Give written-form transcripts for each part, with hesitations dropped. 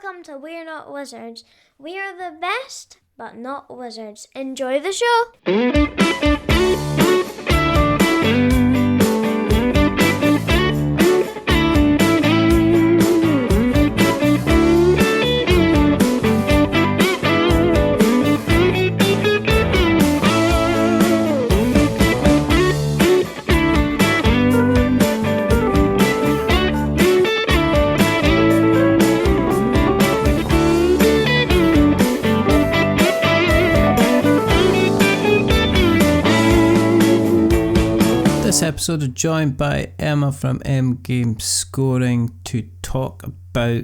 Welcome to We're Not Wizards. We are the best, but not wizards. Enjoy the show! This episode is joined by Emma from EmGameScoring to talk about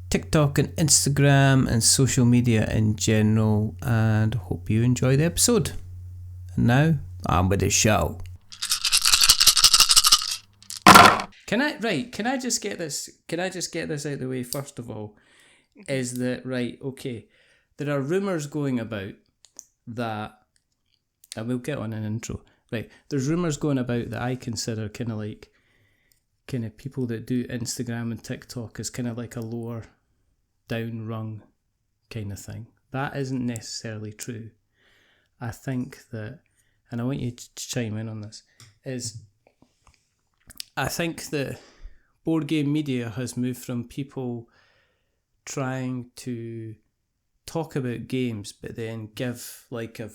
TikTok and Instagram and social media in general, and hope you enjoy the episode. And now, on with the show. Can I just get this out of the way first of all? Is that right? Okay, there are rumours going about that, and we'll get on an intro. Right, there's rumours going about that I consider kind of people that do Instagram and TikTok as kind of like a lower down rung kind of thing. That isn't necessarily true. I think that, and I want you to chime in on this, I think that board game media has moved from people trying to talk about games but then give like a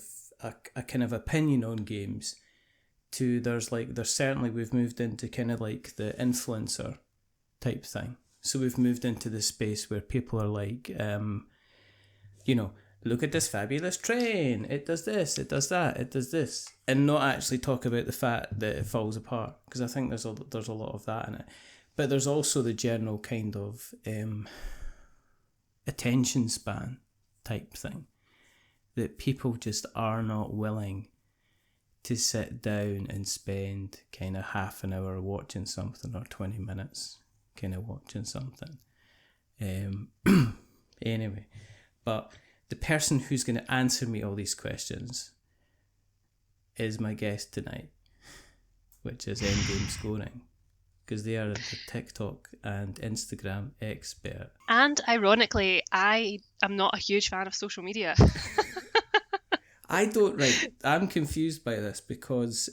kind of opinion on games to there's certainly we've moved into kind of like the influencer type thing. So we've moved into the space where people are like, look at this fabulous train. It does this, it does that, it does this. And not actually talk about the fact that it falls apart. Because I think there's a lot of that in it. But there's also the general kind of attention span type thing. That people just are not willing to sit down and spend kind of half an hour watching something or 20 minutes kind of watching something. Anyway, but the person who's going to answer me all these questions is my guest tonight, which is EmGameScoring, because they are the TikTok and Instagram expert. And ironically, I am not a huge fan of social media. I'm confused by this because,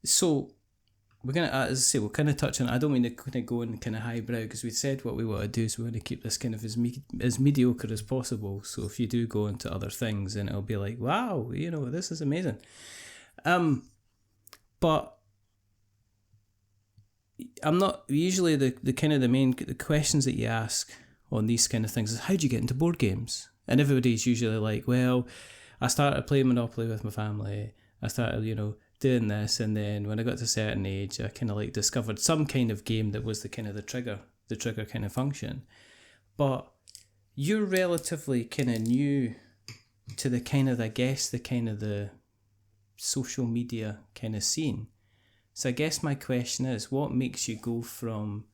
so we're going to, as I say, we'll kind of touch on, I don't mean to kind of go in kind of highbrow because we said what we want to do, so we want to keep this kind of as mediocre as possible. So if you do go into other things, then it'll be like, wow, this is amazing. But I'm not, usually the kind of the questions that you ask on these kind of things is, how do you get into board games? And everybody's usually like, well, I started playing Monopoly with my family. I started, doing this. And then when I got to a certain age, I kind of like discovered some kind of game that was the trigger kind of function. But you're relatively kind of new to the kind of, I guess, the social media kind of scene. So I guess my question is, what makes you go from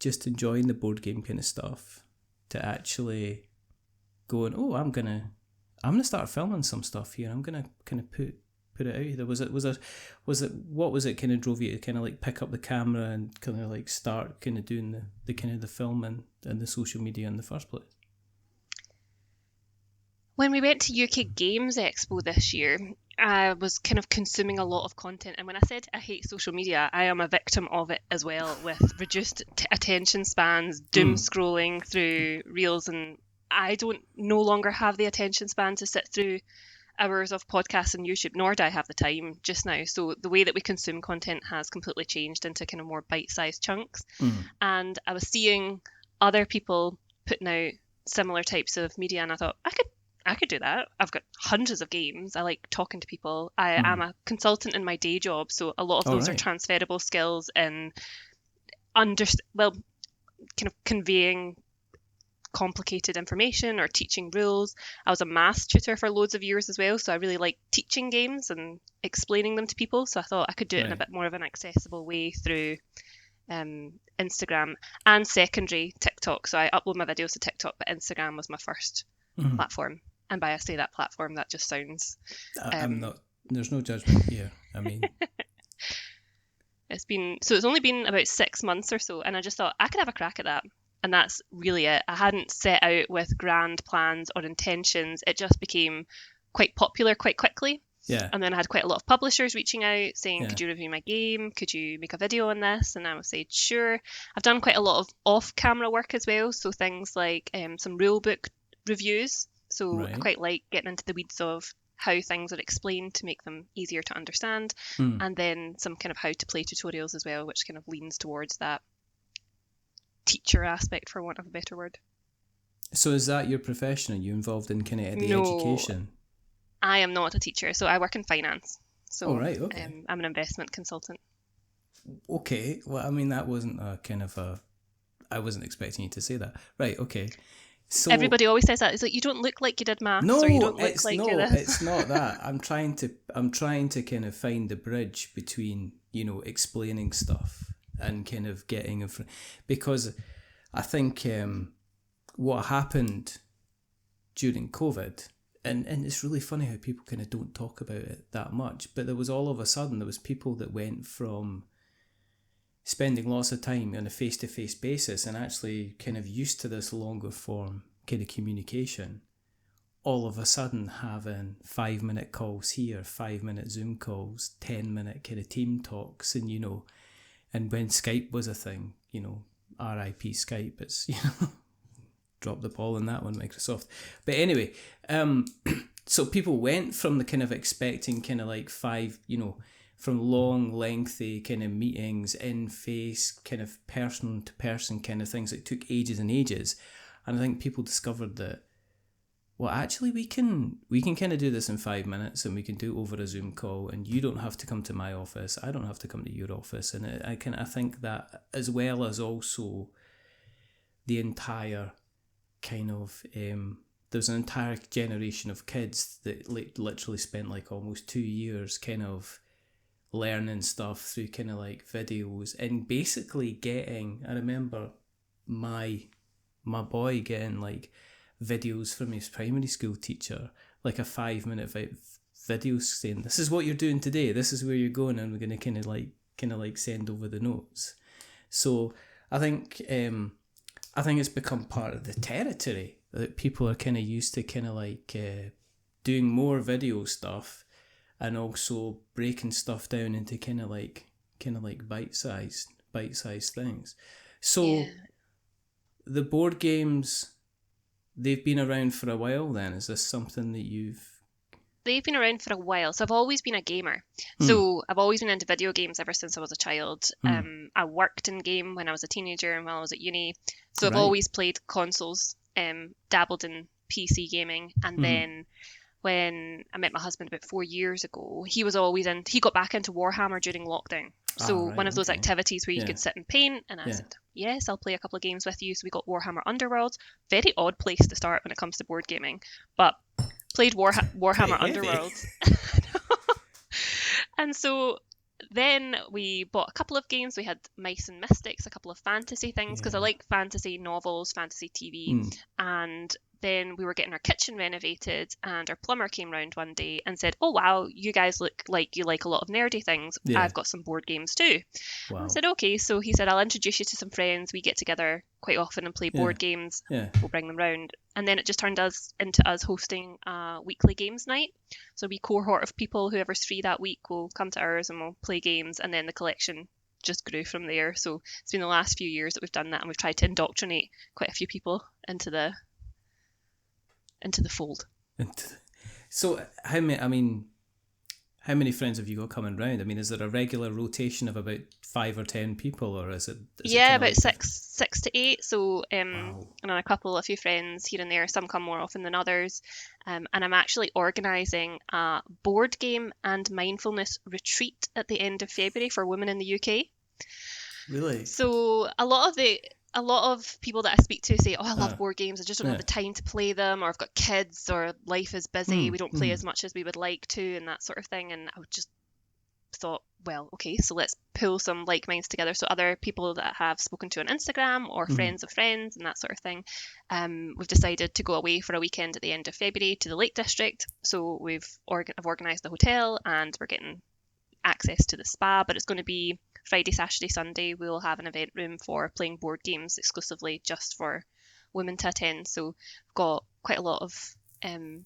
just enjoying the board game kind of stuff to actually going, oh, I'm gonna start filming some stuff here. I'm gonna kind of put it out there. What was it kind of drove you to kind of like pick up the camera and kind of like start kind of doing the kind of the filming and the social media in the first place? When we went to UK Games Expo this year, I was kind of consuming a lot of content. And when I said I hate social media, I am a victim of it as well, with reduced attention spans, doom scrolling through reels, and I no longer have the attention span to sit through hours of podcasts and YouTube, nor do I have the time just now. So the way that we consume content has completely changed into kind of more bite-sized chunks. And I was seeing other people putting out similar types of media, and I thought, I could do that. I've got hundreds of games. I like talking to people. I am a consultant in my day job, so a lot of those are transferable skills in kind of conveying complicated information or teaching rules. I was a maths tutor for loads of years as well, so I really like teaching games and explaining them to people. So I thought I could do it in a bit more of an accessible way through Instagram and secondary TikTok. So I upload my videos to TikTok, but Instagram was my first platform. And by I say that platform, that just sounds... I'm not... There's no judgment here. I mean... it's only been about 6 months or so, and I just thought I could have a crack at that. And that's really it. I hadn't set out with grand plans or intentions. It just became quite popular quite quickly. Yeah. And then I had quite a lot of publishers reaching out saying, Yeah. could you review my game? Could you make a video on this? And I would say, sure. I've done quite a lot of off-camera work as well. So things like some rulebook reviews. So I Right. quite like getting into the weeds of how things are explained to make them easier to understand. And then some kind of how to play tutorials as well, which kind of leans towards that teacher aspect, for want of a better word. So is that your profession? Are you involved in kind of the No. education? I am not a teacher, so I work in finance. So Oh, right, okay. I'm an investment consultant. Okay. Well, I mean, that wasn't a kind of a... I wasn't expecting you to say that. Right, okay. So Everybody always says that. It's like, you don't look like you did maths, no, or you don't look it's like no, you're this. it's not that. I'm trying to kind of find the bridge between, explaining stuff and kind of getting in front, because I think what happened during COVID, and it's really funny how people kind of don't talk about it that much, but there was all of a sudden, there was people that went from spending lots of time on a face-to-face basis and actually kind of used to this longer form kind of communication, all of a sudden having 5-minute calls here, 5-minute Zoom calls, 10-minute kind of team talks, and and when Skype was a thing, RIP Skype, it's drop the ball on that one, Microsoft. But anyway, so people went from the kind of expecting kind of like from long, lengthy kind of meetings, in-face, kind of person-to-person kind of things that took ages and ages. And I think people discovered that, well, actually we can kind of do this in 5 minutes, and we can do it over a Zoom call, and you don't have to come to my office, I don't have to come to your office. And I think that, as well as also the entire kind of... there's an entire generation of kids that literally spent like almost 2 years kind of learning stuff through kind of like videos, and basically getting... I remember my boy getting like videos from his primary school teacher, like a 5-minute video saying, this is what you're doing today, this is where you're going, and we're going to kind of like send over the notes. So I think it's become part of the territory that people are kind of used to kind of like doing more video stuff, and also breaking stuff down into kind of like bite-sized things. So Yeah. the board games, they've been around for a while then. Is this something that you've... They've been around for a while, so I've always been a gamer. So I've always been into video games ever since I was a child. I worked in game when I was a teenager and while I was at uni. So I've Right. always played consoles, dabbled in PC gaming, and then when I met my husband about 4 years ago, he got back into Warhammer during lockdown. So right, one of those okay. activities where you Yeah. could sit and paint, and I Yeah. said, yes, I'll play a couple of games with you. So we got Warhammer Underworld. Very odd place to start when it comes to board gaming, but played Warhammer Pretty heavy. Underworld. And so then we bought a couple of games. We had Mice and Mystics, a couple of fantasy things, because I like fantasy novels, fantasy TV. And then we were getting our kitchen renovated, and our plumber came round one day and said, oh wow, you guys look like you like a lot of nerdy things. Yeah. I've got some board games too. Wow. I said, okay. So he said, I'll introduce you to some friends. We get together quite often and play board games. Yeah. We'll bring them round. And then it just turned into us hosting a weekly games night. So a wee cohort of people, whoever's free that week, will come to ours and we'll play games, and then the collection just grew from there. So it's been the last few years that we've done that, and we've tried to indoctrinate quite a few people into the fold. So how many friends have you got coming round? I mean, is there a regular rotation of about 5 or 10 people, or is it Yeah, kinda about like six to eight. So Wow. and a few friends here and there. Some come more often than others. And I'm actually organising a board game and mindfulness retreat at the end of February for women in the UK. Really? So a lot of people that I speak to say, oh, I love board games, I just don't have Yeah. the time to play them, or I've got kids, or life is busy, we don't play as much as we would like to, and that sort of thing. And I just thought, well, okay, so let's pull some like minds together. So other people that I have spoken to on Instagram, or friends of friends, and that sort of thing, we've decided to go away for a weekend at the end of February to the Lake District. So I've organised the hotel, and we're getting access to the spa, but it's going to be Friday, Saturday, Sunday, we'll have an event room for playing board games exclusively just for women to attend. So we've got quite a lot of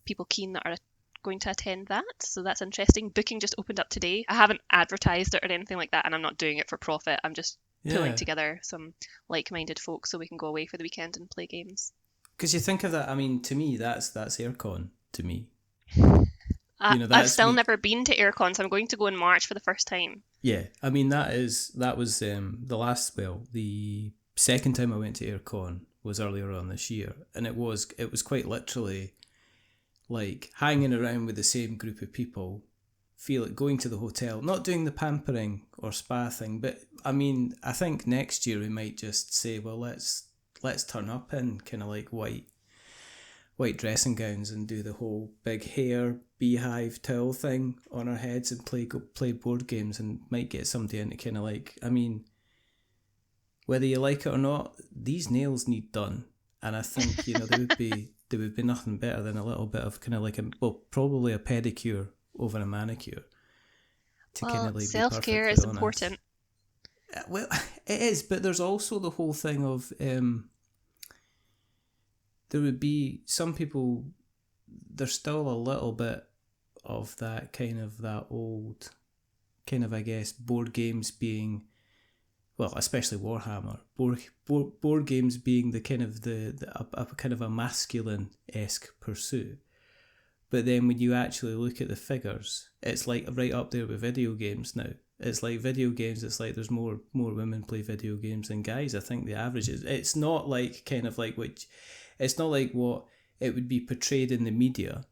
people keen that are going to attend that. So that's interesting. Booking just opened up today. I haven't advertised it or anything like that, and I'm not doing it for profit. I'm just pulling together some like-minded folks so we can go away for the weekend and play games. Because you think of that, I mean, to me, that's Aircon, to me. I've still never been to Aircon, so I'm going to go in March for the first time. Yeah, I mean, that was the second time I went to Aircon was earlier on this year, and it was quite literally like hanging around with the same group of people, feel it going to the hotel, not doing the pampering or spa thing, but I mean, I think next year we might just say, well, let's turn up in kind of like white dressing gowns and do the whole big hair beehive towel thing on our heads and play board games, and might get somebody into kind of like, I mean, whether you like it or not, these nails need done, and I think there would be nothing better than a little bit of kind of like probably a pedicure over a manicure to kind of like self-care is important. Well, it is, but there's also the whole thing of there would be some people, there's still a little bit of that kind of that old kind of, I guess, board games being, well, especially Warhammer, board games being the kind of a kind of a masculine-esque pursuit. But then when you actually look at the figures, it's like right up there with video games now. It's like video games, it's like there's more women play video games than guys. I think the average is, it's not like kind of like it's not like what it would be portrayed in the media,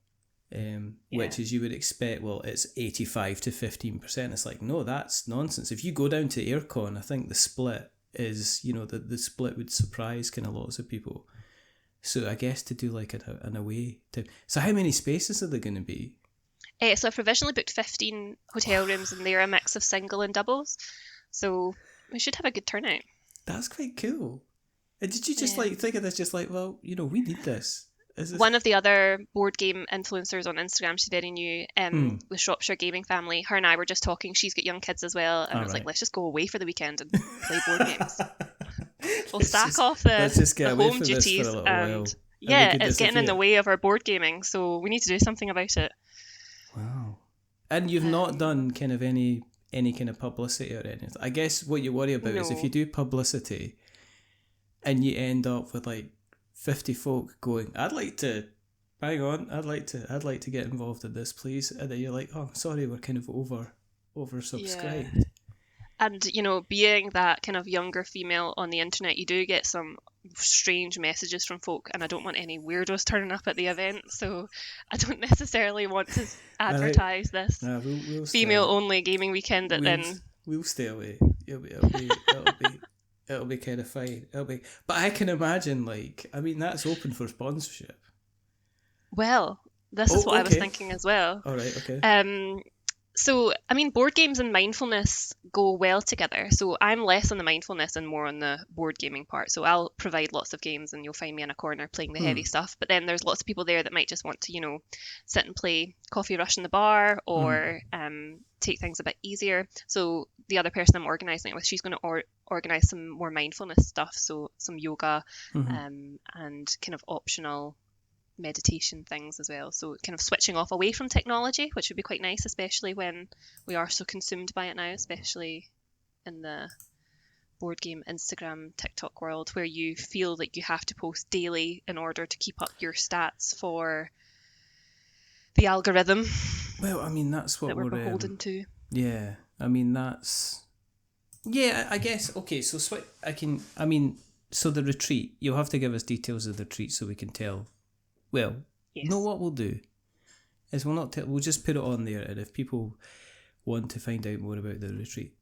which is you would expect, well, it's 85 to 15%. It's like, no, that's nonsense. If you go down to Aircon, I think the split is, the split would surprise kind of lots of people. So I guess to do like an away to, so how many spaces are there going to be? So I've provisionally booked 15 hotel rooms, and they're a mix of single and doubles. So we should have a good turnout. That's quite cool. And did you just like think of this, just like, well, we need this? One of the other board game influencers on Instagram, she's very new, with Shropshire Gaming Family. Her and I were just talking. She's got young kids as well, and I was like, let's just go away for the weekend and play board games. We'll sack off the home duties, and it's getting in the way of our board gaming, so we need to do something about it. Wow. And you've not done kind of any kind of publicity or anything. I guess what you worry about is if you do publicity and you end up with like 50 folk going, I'd like to get involved in this, please. And then you're like, oh, sorry, we're kind of oversubscribed. Yeah. And, being that kind of younger female on the internet, you do get some strange messages from folk, and I don't want any weirdos turning up at the event, so I don't necessarily want to advertise this we'll female-only gaming weekend We'll stay away. It'll be kind of fine. But I can imagine, that's open for sponsorship. Well, this is what I was thinking as well. All right, okay. So, board games and mindfulness go well together. So I'm less on the mindfulness and more on the board gaming part. So I'll provide lots of games, and you'll find me in a corner playing the heavy stuff. But then there's lots of people there that might just want to, sit and play Coffee Rush in the bar, or take things a bit easier. So the other person I'm organising it with, she's going to organise some more mindfulness stuff. So some yoga and kind of optional meditation things as well, so kind of switching off away from technology, which would be quite nice, especially when we are so consumed by it now, especially in the board game Instagram TikTok world, where you feel like you have to post daily in order to keep up your stats for the algorithm. Well, that's what we're beholden to. Yeah, that's, I guess. Okay, so so the retreat, you'll have to give us details of the retreat so we can tell. Well, you know what we'll do is we'll just put it on there, and if people want to find out more about the retreat,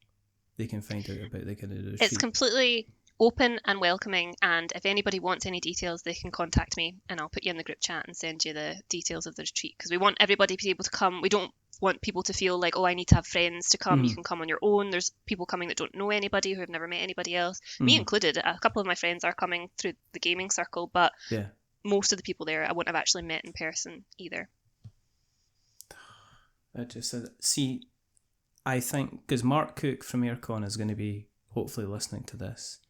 they can find out about the kind of retreat. It's completely open and welcoming, and if anybody wants any details, they can contact me, and I'll put you in the group chat and send you the details of the retreat, because we want everybody to be able to come. We don't want people to feel like, oh, I need to have friends to come. You can come on your own. There's people coming that don't know anybody, who have never met anybody else, me included. A couple of my friends are coming through the gaming circle, but most of the people there I wouldn't have actually met in person either. I think, because Mark Cook from Aircon is going to be hopefully listening to this,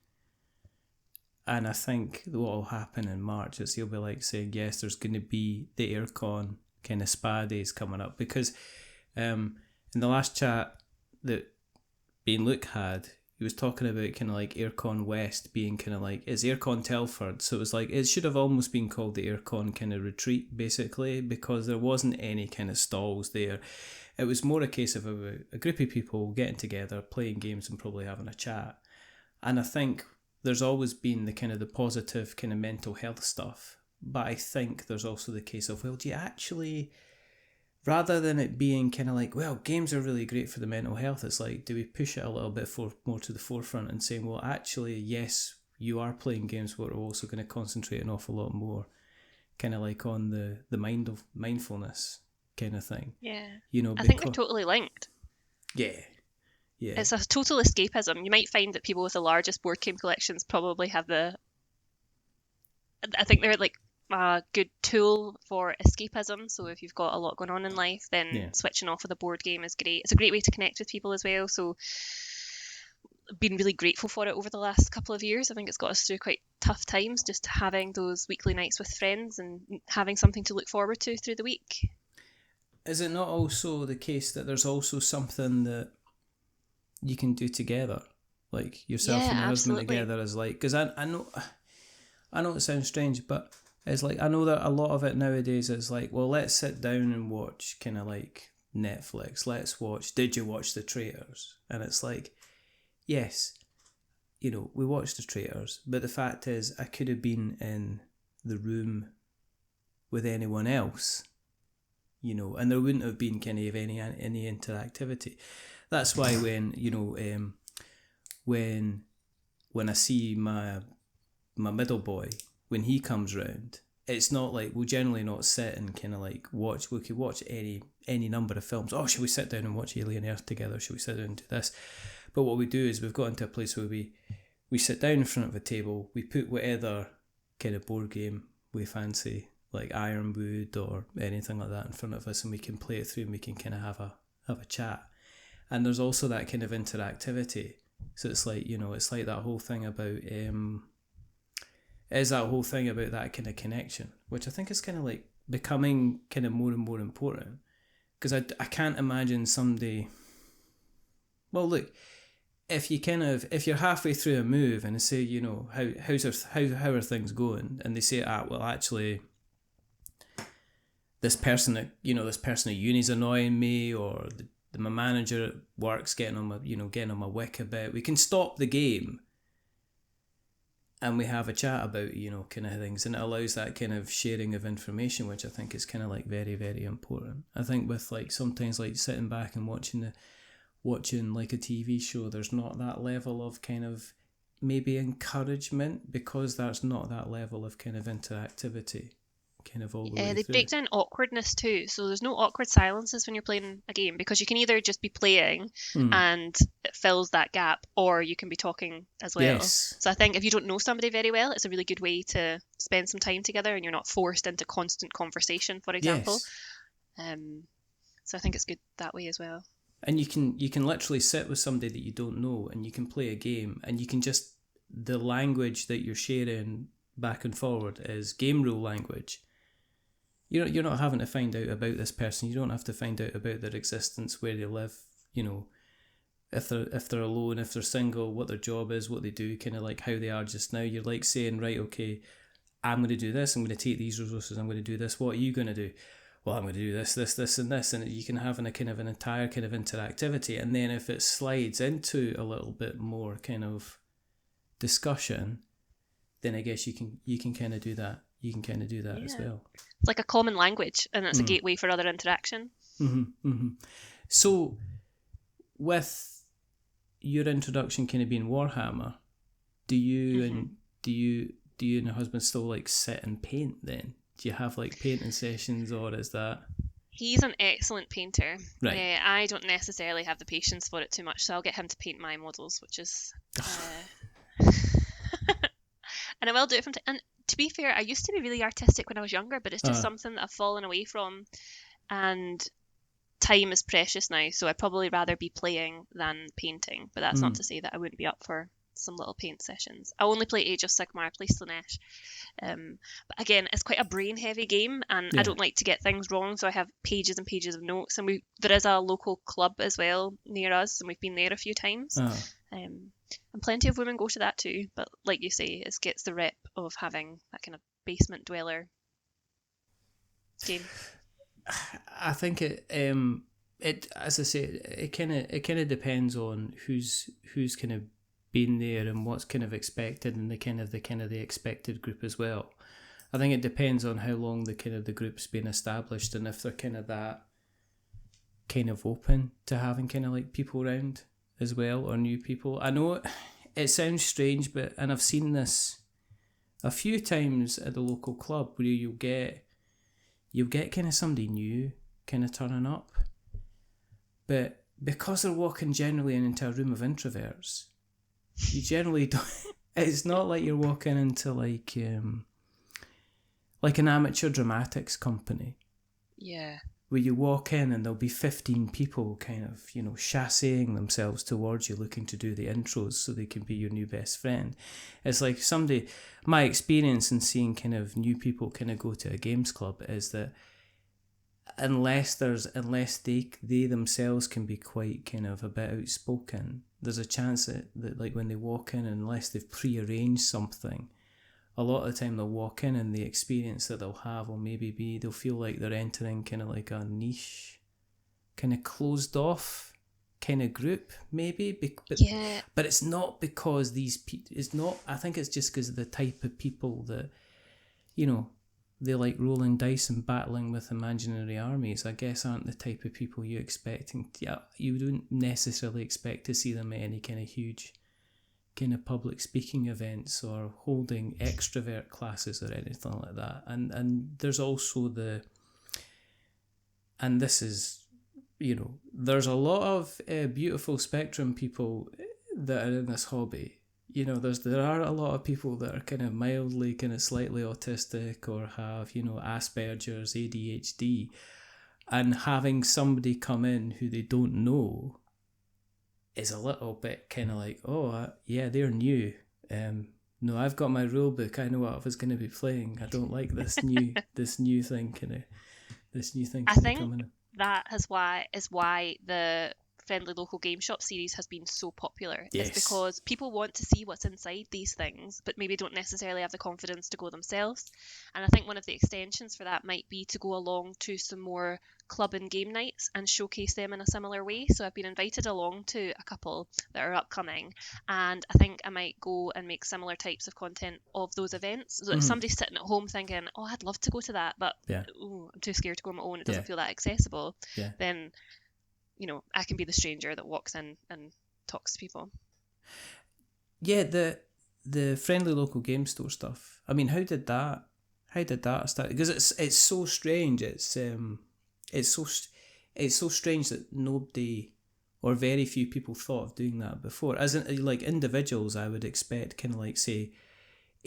and I think what will happen in March is he'll be like saying, yes, there's going to be the Aircon kind of spa days coming up, because in the last chat that Bean Luke had, he was talking about kind of like Aircon West being kind of like, it's Aircon Telford, so it was like, it should have almost been called the Aircon kind of retreat, basically, because there wasn't any kind of stalls there. It was more a case of a group of people getting together, playing games and probably having a chat. And I think there's always been the kind of the positive kind of mental health stuff, but I think there's also the case of, well, do you actually, rather than it being kind of like, well, games are really great for the mental health, it's like, do we push it a little bit more to the forefront and saying, well, actually, yes, you are playing games, but we're also going to concentrate an awful lot more kind of like on the mindfulness kind of thing. Yeah. You know, I think they're totally linked. Yeah. Yeah. It's a total escapism. You might find that people with the largest board game collections probably have I think they're like a good tool for escapism. So if you've got a lot going on in life, then switching off with a board game is great. It's a great way to connect with people as well. So I've been really grateful for it over the last couple of years. I think it's got us through quite tough times, just having those weekly nights with friends and having something to look forward to through the week. Is it not also the case that there's also something that you can do together, like yourself and your husband together, is like, because I know it sounds strange, but it's like, I know that a lot of it nowadays is like, well, let's sit down and watch kind of like Netflix, let's watch, did you watch The Traitors? And it's like, yes, you know, we watched The Traitors, but the fact is I could have been in the room with anyone else, you know, and there wouldn't have been kind of any interactivity. That's why when, you know, when I see my middle boy, when he comes round, it's not like, we'll generally not sit and kind of like watch, we could watch any number of films. Oh, should we sit down and watch Alien Earth together? Should we sit down and do this? But what we do is we've got into a place where we sit down in front of a table, we put whatever kind of board game we fancy, like Ironwood or anything like that, in front of us, and we can play it through and we can kind of have a chat. And there's also that kind of interactivity. So it's like, you know, it's like that whole thing about that kind of connection, which I think is kind of like becoming kind of more and more important. Because I can't imagine somebody, well, look, if you're halfway through a move and they say, you know, how are things going, and they say, well, actually, this person at uni's annoying me, or my manager at work's getting on my wick a bit, we can stop the game and we have a chat about, you know, kind of things, and it allows that kind of sharing of information, which I think is kind of like very, very important. I think with like sometimes like sitting back and watching like a TV show, there's not that level of kind of maybe encouragement, because there's not that level of kind of interactivity kind of all the way they through. break down awkwardness too, so there's no awkward silences when you're playing a game, because you can either just be playing and it fills that gap, or you can be talking as well. Yes. So I think if you don't know somebody very well, it's a really good way to spend some time together and you're not forced into constant conversation, for example. Yes. So I think it's good that way as well. And you can literally sit with somebody that you don't know and you can play a game, and you can just, the language that you're sharing back and forward is game rule language. You're not having to find out about this person. You don't have to find out about their existence, where they live, you know, if they're alone, if they're single, what their job is, what they do, kind of like how they are just now. You're like saying, right, okay, I'm going to do this. I'm going to take these resources. I'm going to do this. What are you going to do? Well, I'm going to do this, and this. And you can have an entire kind of interactivity. And then if it slides into a little bit more kind of discussion, then I guess you can kind of do that. You can kind of do that as well. It's like a common language, and it's a gateway for other interaction. Mm-hmm, mm-hmm. So, with your introduction kind of being Warhammer, do you and your husband still like sit and paint then? Do you have like painting sessions, or is that? He's an excellent painter. Right. I don't necessarily have the patience for it too much, so I'll get him to paint my models, which is... and I will do it from time. And to be fair, I used to be really artistic when I was younger, but it's just something that I've fallen away from. And time is precious now, so I'd probably rather be playing than painting. But that's not to say that I wouldn't be up for some little paint sessions. I only play Age of Sigmar, I play Slaanesh. But again, it's quite a brain-heavy game, and I don't like to get things wrong, so I have pages and pages of notes. And there is a local club as well near us, and we've been there a few times. And plenty of women go to that too. But like you say, it gets the rep of having that kind of basement dweller game. I think it as I say, it kind of depends on who's kind of been there and what's kind of expected, and the expected group as well. I think it depends on how long the group's been established, and if they're kind of that kind of open to having kind of like people around as well, or new people. I know it sounds strange, and I've seen this a few times at the local club where you'll get kind of somebody new kind of turning up, but because they're walking generally into a room of introverts, you generally don't. It's not like you're walking into like an amateur dramatics company. Yeah. Where you walk in and there'll be 15 people kind of, chassaying themselves towards you, looking to do the intros so they can be your new best friend. It's like my experience in seeing kind of new people kind of go to a games club is that unless they themselves can be quite kind of a bit outspoken, there's a chance that like when they walk in, unless they've pre-arranged something, a lot of the time they'll walk in and the experience that they'll have will maybe be they'll feel like they're entering kind of like a niche, kind of closed off kind of group maybe. But it's not because these people. It's not. I think it's just because of the type of people that, they like rolling dice and battling with imaginary armies. I guess aren't the type of people you don't necessarily expect to see them at any kind of huge kind of public speaking events or holding extrovert classes or anything like that. And there's also this is, there's a lot of beautiful spectrum people that are in this hobby. There are a lot of people that are kind of mildly, kind of slightly autistic or have, Asperger's, ADHD, and having somebody come in who they don't know is a little bit kind of like, they're new. No, I've got my rule book. I know what I was going to be playing. I don't like this new thing coming in. I think that is why the Friendly Local Game Shop series has been so popular. Yes. It's because people want to see what's inside these things, but maybe don't necessarily have the confidence to go themselves. And I think one of the extensions for that might be to go along to some more club and game nights and showcase them in a similar way. So I've been invited along to a couple that are upcoming, and I think I might go and make similar types of content of those events. So if somebody's sitting at home thinking, I'd love to go to that, but I'm too scared to go on my own, it doesn't feel that accessible, then I can be the stranger that walks in and talks to people. Yeah, the Friendly Local Game Store stuff. I mean, how did that start? Because it's so strange. It's so strange that nobody or very few people thought of doing that before. As in, like individuals, I would expect kind of like, say,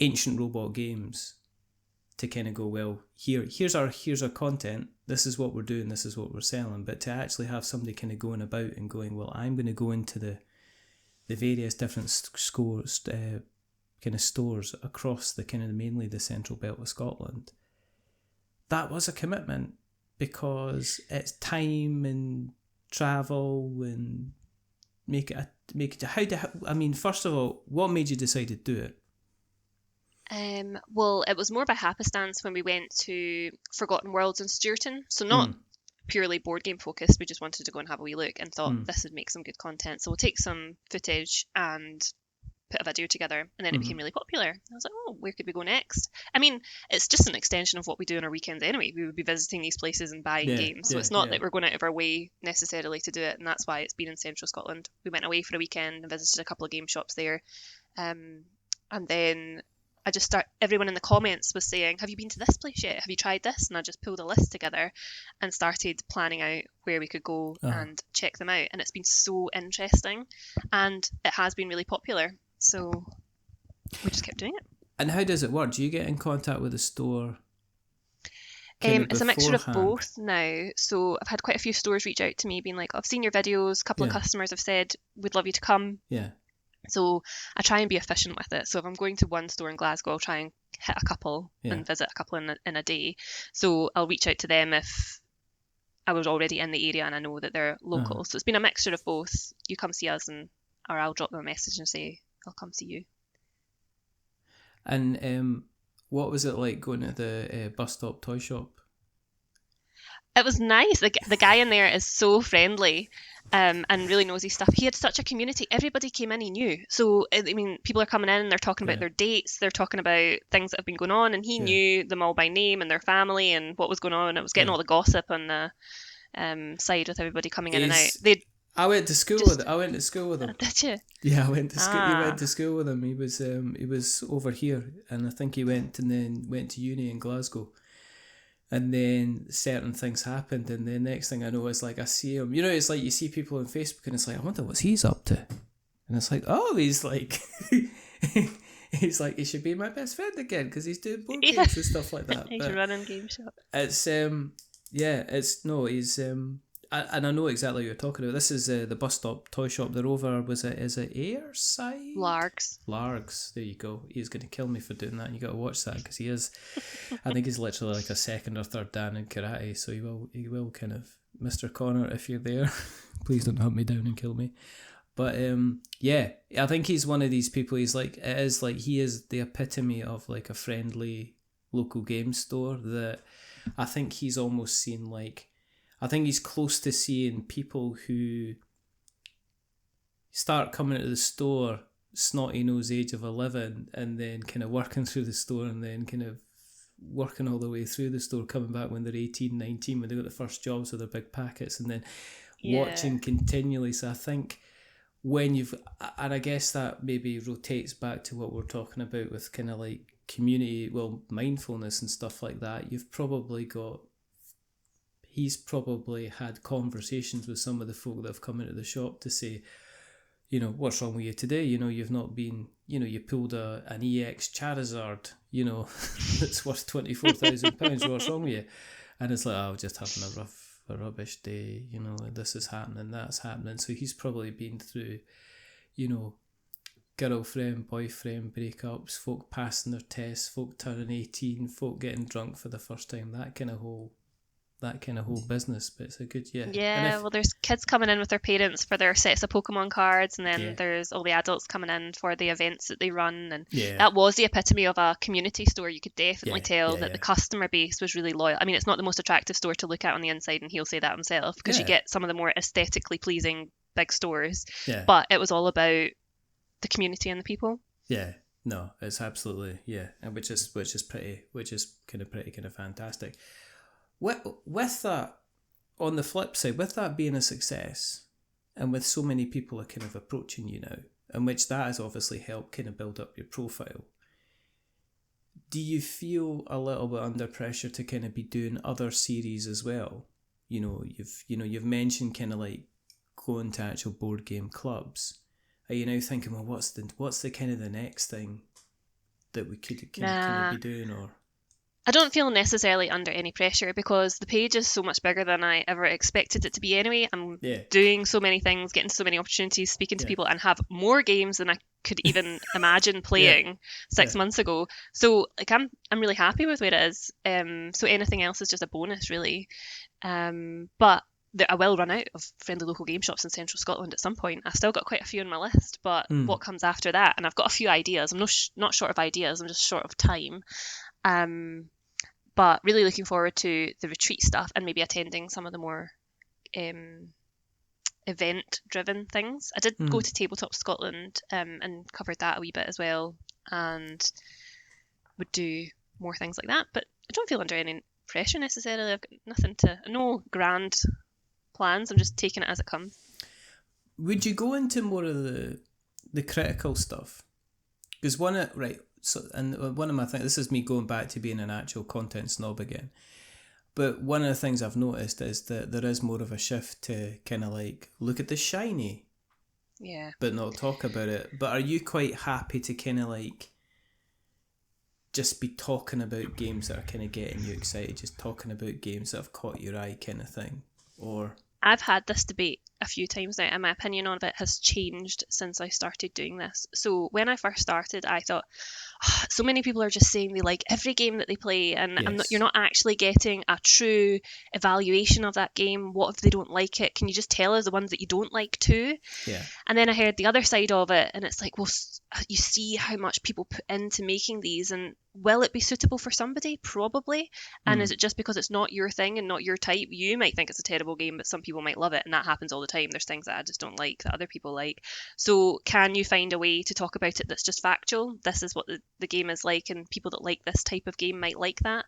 Ancient Robot Games to kind of go, well, here's our content, this is what we're doing, this is what we're selling. But to actually have somebody kind of going about and going, well, I'm going to go into the various different scores, kind of stores across the kind of mainly the central belt of Scotland, that was a commitment, because it's time and travel and first of all, what made you decide to do it? Well, it was more by happenstance when we went to Forgotten Worlds in Stewarton. So not purely board game focused. We just wanted to go and have a wee look and thought this would make some good content. So we'll take some footage and put a video together. And then it became really popular. I was like, where could we go next? I mean, it's just an extension of what we do on our weekends anyway. We would be visiting these places and buying games. So it's not that we're going out of our way necessarily to do it. And that's why it's been in central Scotland. We went away for a weekend and visited a couple of game shops there. And then everyone in the comments was saying, have you been to this place yet? Have you tried this? And I just pulled a list together and started planning out where we could go and check them out. And it's been so interesting, and it has been really popular. So we just kept doing it. And how does it work? Do you get in contact with the store kind of It's a mixture of beforehand? both now. So I've had quite a few stores reach out to me being like, I've seen your videos, a couple of Yeah, customers have said, we'd love you to come. yeah, So I try and be efficient with it. So if I'm going to one store in Glasgow, I'll try and hit a couple yeah. and visit a couple in a day. So I'll reach out to them if I was already in the area and I know that they're Uh-huh. local. So it's been a mixture of both. You come see us, or I'll drop them a message and say, I'll come see you. And what was it like going to the bus stop toy shop? It was nice. The guy in there is so friendly, and really knows his stuff. He had such a community. Everybody came in he knew. So, I mean, people are coming in and they're talking about Yeah, their dates. They're talking about things that have been going on, and he yeah, knew them all by name and their family and what was going on. It was getting yeah. all the gossip on the side with everybody coming in and out. He's. They I went to school with. just, I went to school with him. did you? Yeah, I went to school. He went Ah, to school with him. He was over here, and I think he went and then went to uni in Glasgow. And then certain things happened, and the next thing I know is like I see him. You know, it's like you see people on Facebook, and it's like I wonder what he's up to. And it's like, oh, he's like, he's like he should be my best friend again because he's doing board yeah. games and stuff like that. He's But running game shop. it's yeah, it's no, he's and I know exactly what you're talking about. This is the bus stop toy shop. They're over. Is it Airside? Largs. Largs. There you go. He's going to kill me for doing that. And you got to watch that because he is. I think he's literally like a second or third dan in karate. So he will kind of, Mr. Connor, if you're there, please don't hunt me down and kill me. But yeah, I think he's one of these people. He's like he is the epitome of like a friendly local game store that I think he's almost seen like. I think he's close to seeing people who start coming into the store snotty nose age of 11 and then kind of working through the store and then kind of working all the way through the store, coming back when they're 18, 19, when they got the first jobs with their big packets, and then watching continually. So I think when and I guess that maybe rotates back to what we're talking about with kind of like community, mindfulness and stuff like that. He's probably had conversations with some of the folk that have come into the shop to say, you know, what's wrong with you today? You know, you've not been, you know, you pulled an EX Charizard, you know, that's worth £24,000. What's wrong with you? And it's like, oh, just having a rubbish day, you know, this is happening, that's happening. So he's probably been through, you know, girlfriend, boyfriend breakups, folk passing their tests, folk turning 18, folk getting drunk for the first time, that kind of whole business. But it's a good, yeah. Yeah, well, there's kids coming in with their parents for their sets of Pokemon cards, and then Yeah. there's all the adults coming in for the events that they run, and Yeah. that was the epitome of a community store. You could definitely Yeah, tell yeah, that yeah. the customer base was really loyal. I mean, it's not the most attractive store to look at on the inside, and he'll say that himself, because you Yeah. get some of the more aesthetically pleasing big stores, Yeah. but it was all about the community and the people. Yeah, no, it's absolutely, yeah, and which is kind of fantastic. With that, on the flip side, with that being a success, and with so many people are kind of approaching you now, and which that has obviously helped kind of build up your profile. Do you feel a little bit under pressure to kind of be doing other series as well? You've mentioned kind of like going to actual board game clubs. Are you now thinking, well, what's the kind of the next thing that we could be doing? Or I don't feel necessarily under any pressure because the page is so much bigger than I ever expected it to be anyway. I'm doing so many things, getting so many opportunities, speaking to people, and have more games than I could even imagine playing 6 months ago. So like I'm really happy with where it is. So anything else is just a bonus, really. But I will run out of friendly local game shops in central Scotland at some point. I've still got quite a few on my list, but what comes after that? And I've got a few ideas. I'm not short of ideas. I'm just short of time. But really looking forward to the retreat stuff and maybe attending some of the more event-driven things. I did go to Tabletop Scotland and covered that a wee bit as well, and would do more things like that. But I don't feel under any pressure necessarily. I've got no grand plans. I'm just taking it as it comes. would you go into more of the critical stuff? Because one of my things, this is me going back to being an actual content snob again, but one of the things I've noticed is that there is more of a shift to kind of like look at the shiny, yeah, but not talk about it. But are you quite happy to kind of like just be talking about games that are kind of getting you excited, just talking about games that have caught your eye kind of thing? Or I've had this debate a few times now, and my opinion on it has changed since I started doing this. So when I first started, I thought, so many people are just saying they like every game that they play, and Yes. you're not actually getting a true evaluation of that game. What if they don't like it? Can you just tell us the ones that you don't like too? Yeah. And then I heard the other side of it, and it's like, well, you see how much people put into making these, and will it be suitable for somebody? Probably. And is it just because it's not your thing and not your type? You might think it's a terrible game, but some people might love it, and that happens all the time. There's things that I just don't like that other people like. So can you find a way to talk about it that's just factual? This is what the game is like, and people that like this type of game might like that.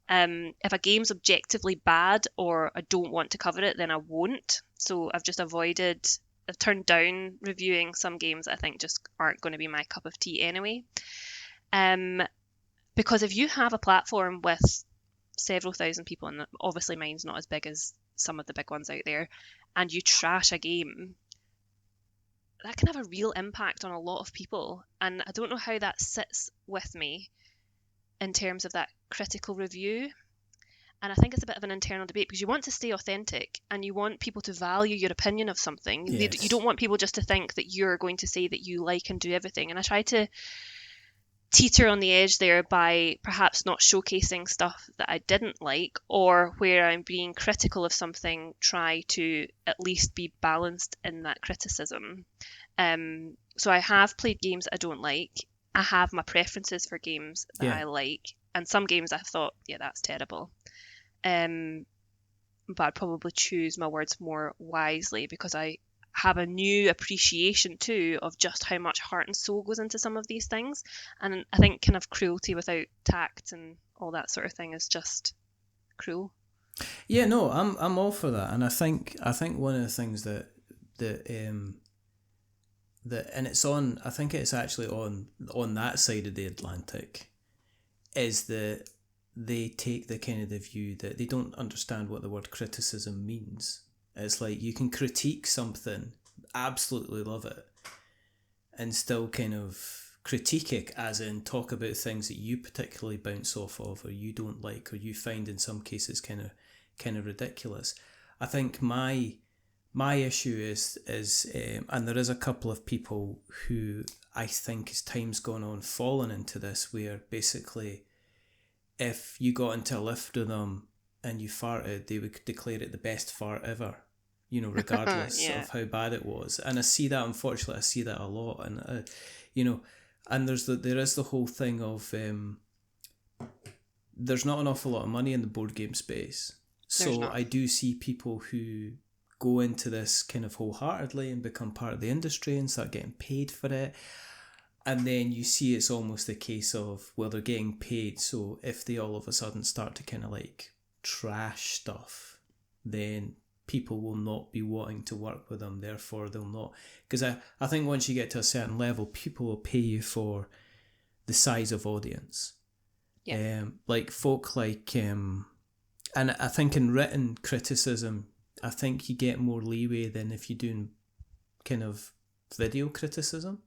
If a game's objectively bad or I don't want to cover it, then I won't. So I've turned down reviewing some games that I think just aren't going to be my cup of tea anyway. Because if you have a platform with several thousand people, and obviously mine's not as big as some of the big ones out there, and you trash a game, that can have a real impact on a lot of people. And I don't know how that sits with me in terms of that critical review. And I think it's a bit of an internal debate, because you want to stay authentic and you want people to value your opinion of something. Yes. You don't want people just to think that you're going to say that you like and do everything. And I try to teeter on the edge there by perhaps not showcasing stuff that I didn't like, or where I'm being critical of something, try to at least be balanced in that criticism. So I have played games that I don't like. I have my preferences for games that I like. And some games I've thought, yeah, that's terrible. But I'd probably choose my words more wisely, because I have a new appreciation too of just how much heart and soul goes into some of these things. And I think kind of cruelty without tact and all that sort of thing is just cruel. Yeah, no, I'm all for that. And I think one of the things that and it's on, I think it's actually on that side of the Atlantic, is that they take the kind of the view that they don't understand what the word criticism means. It's like you can critique something, absolutely love it, and still kind of critique it, as in talk about things that you particularly bounce off of, or you don't like, or you find in some cases kind of ridiculous. I think my issue is and there is a couple of people who I think as time's gone on fallen into this, where basically if you got into a lift with them and you farted, they would declare it the best fart ever, regardless of how bad it was. And I see that, unfortunately, I see that a lot. And, and there is the whole thing of there's not an awful lot of money in the board game space. So I do see people who go into this kind of wholeheartedly and become part of the industry and start getting paid for it. And then you see it's almost a case of, well, they're getting paid, so if they all of a sudden start to kind of like trash stuff, then people will not be wanting to work with them, therefore they'll not. Because I think once you get to a certain level, people will pay you for the size of audience. Yeah. Like folk like, and I think in written criticism, I think you get more leeway than if you're doing kind of video criticism.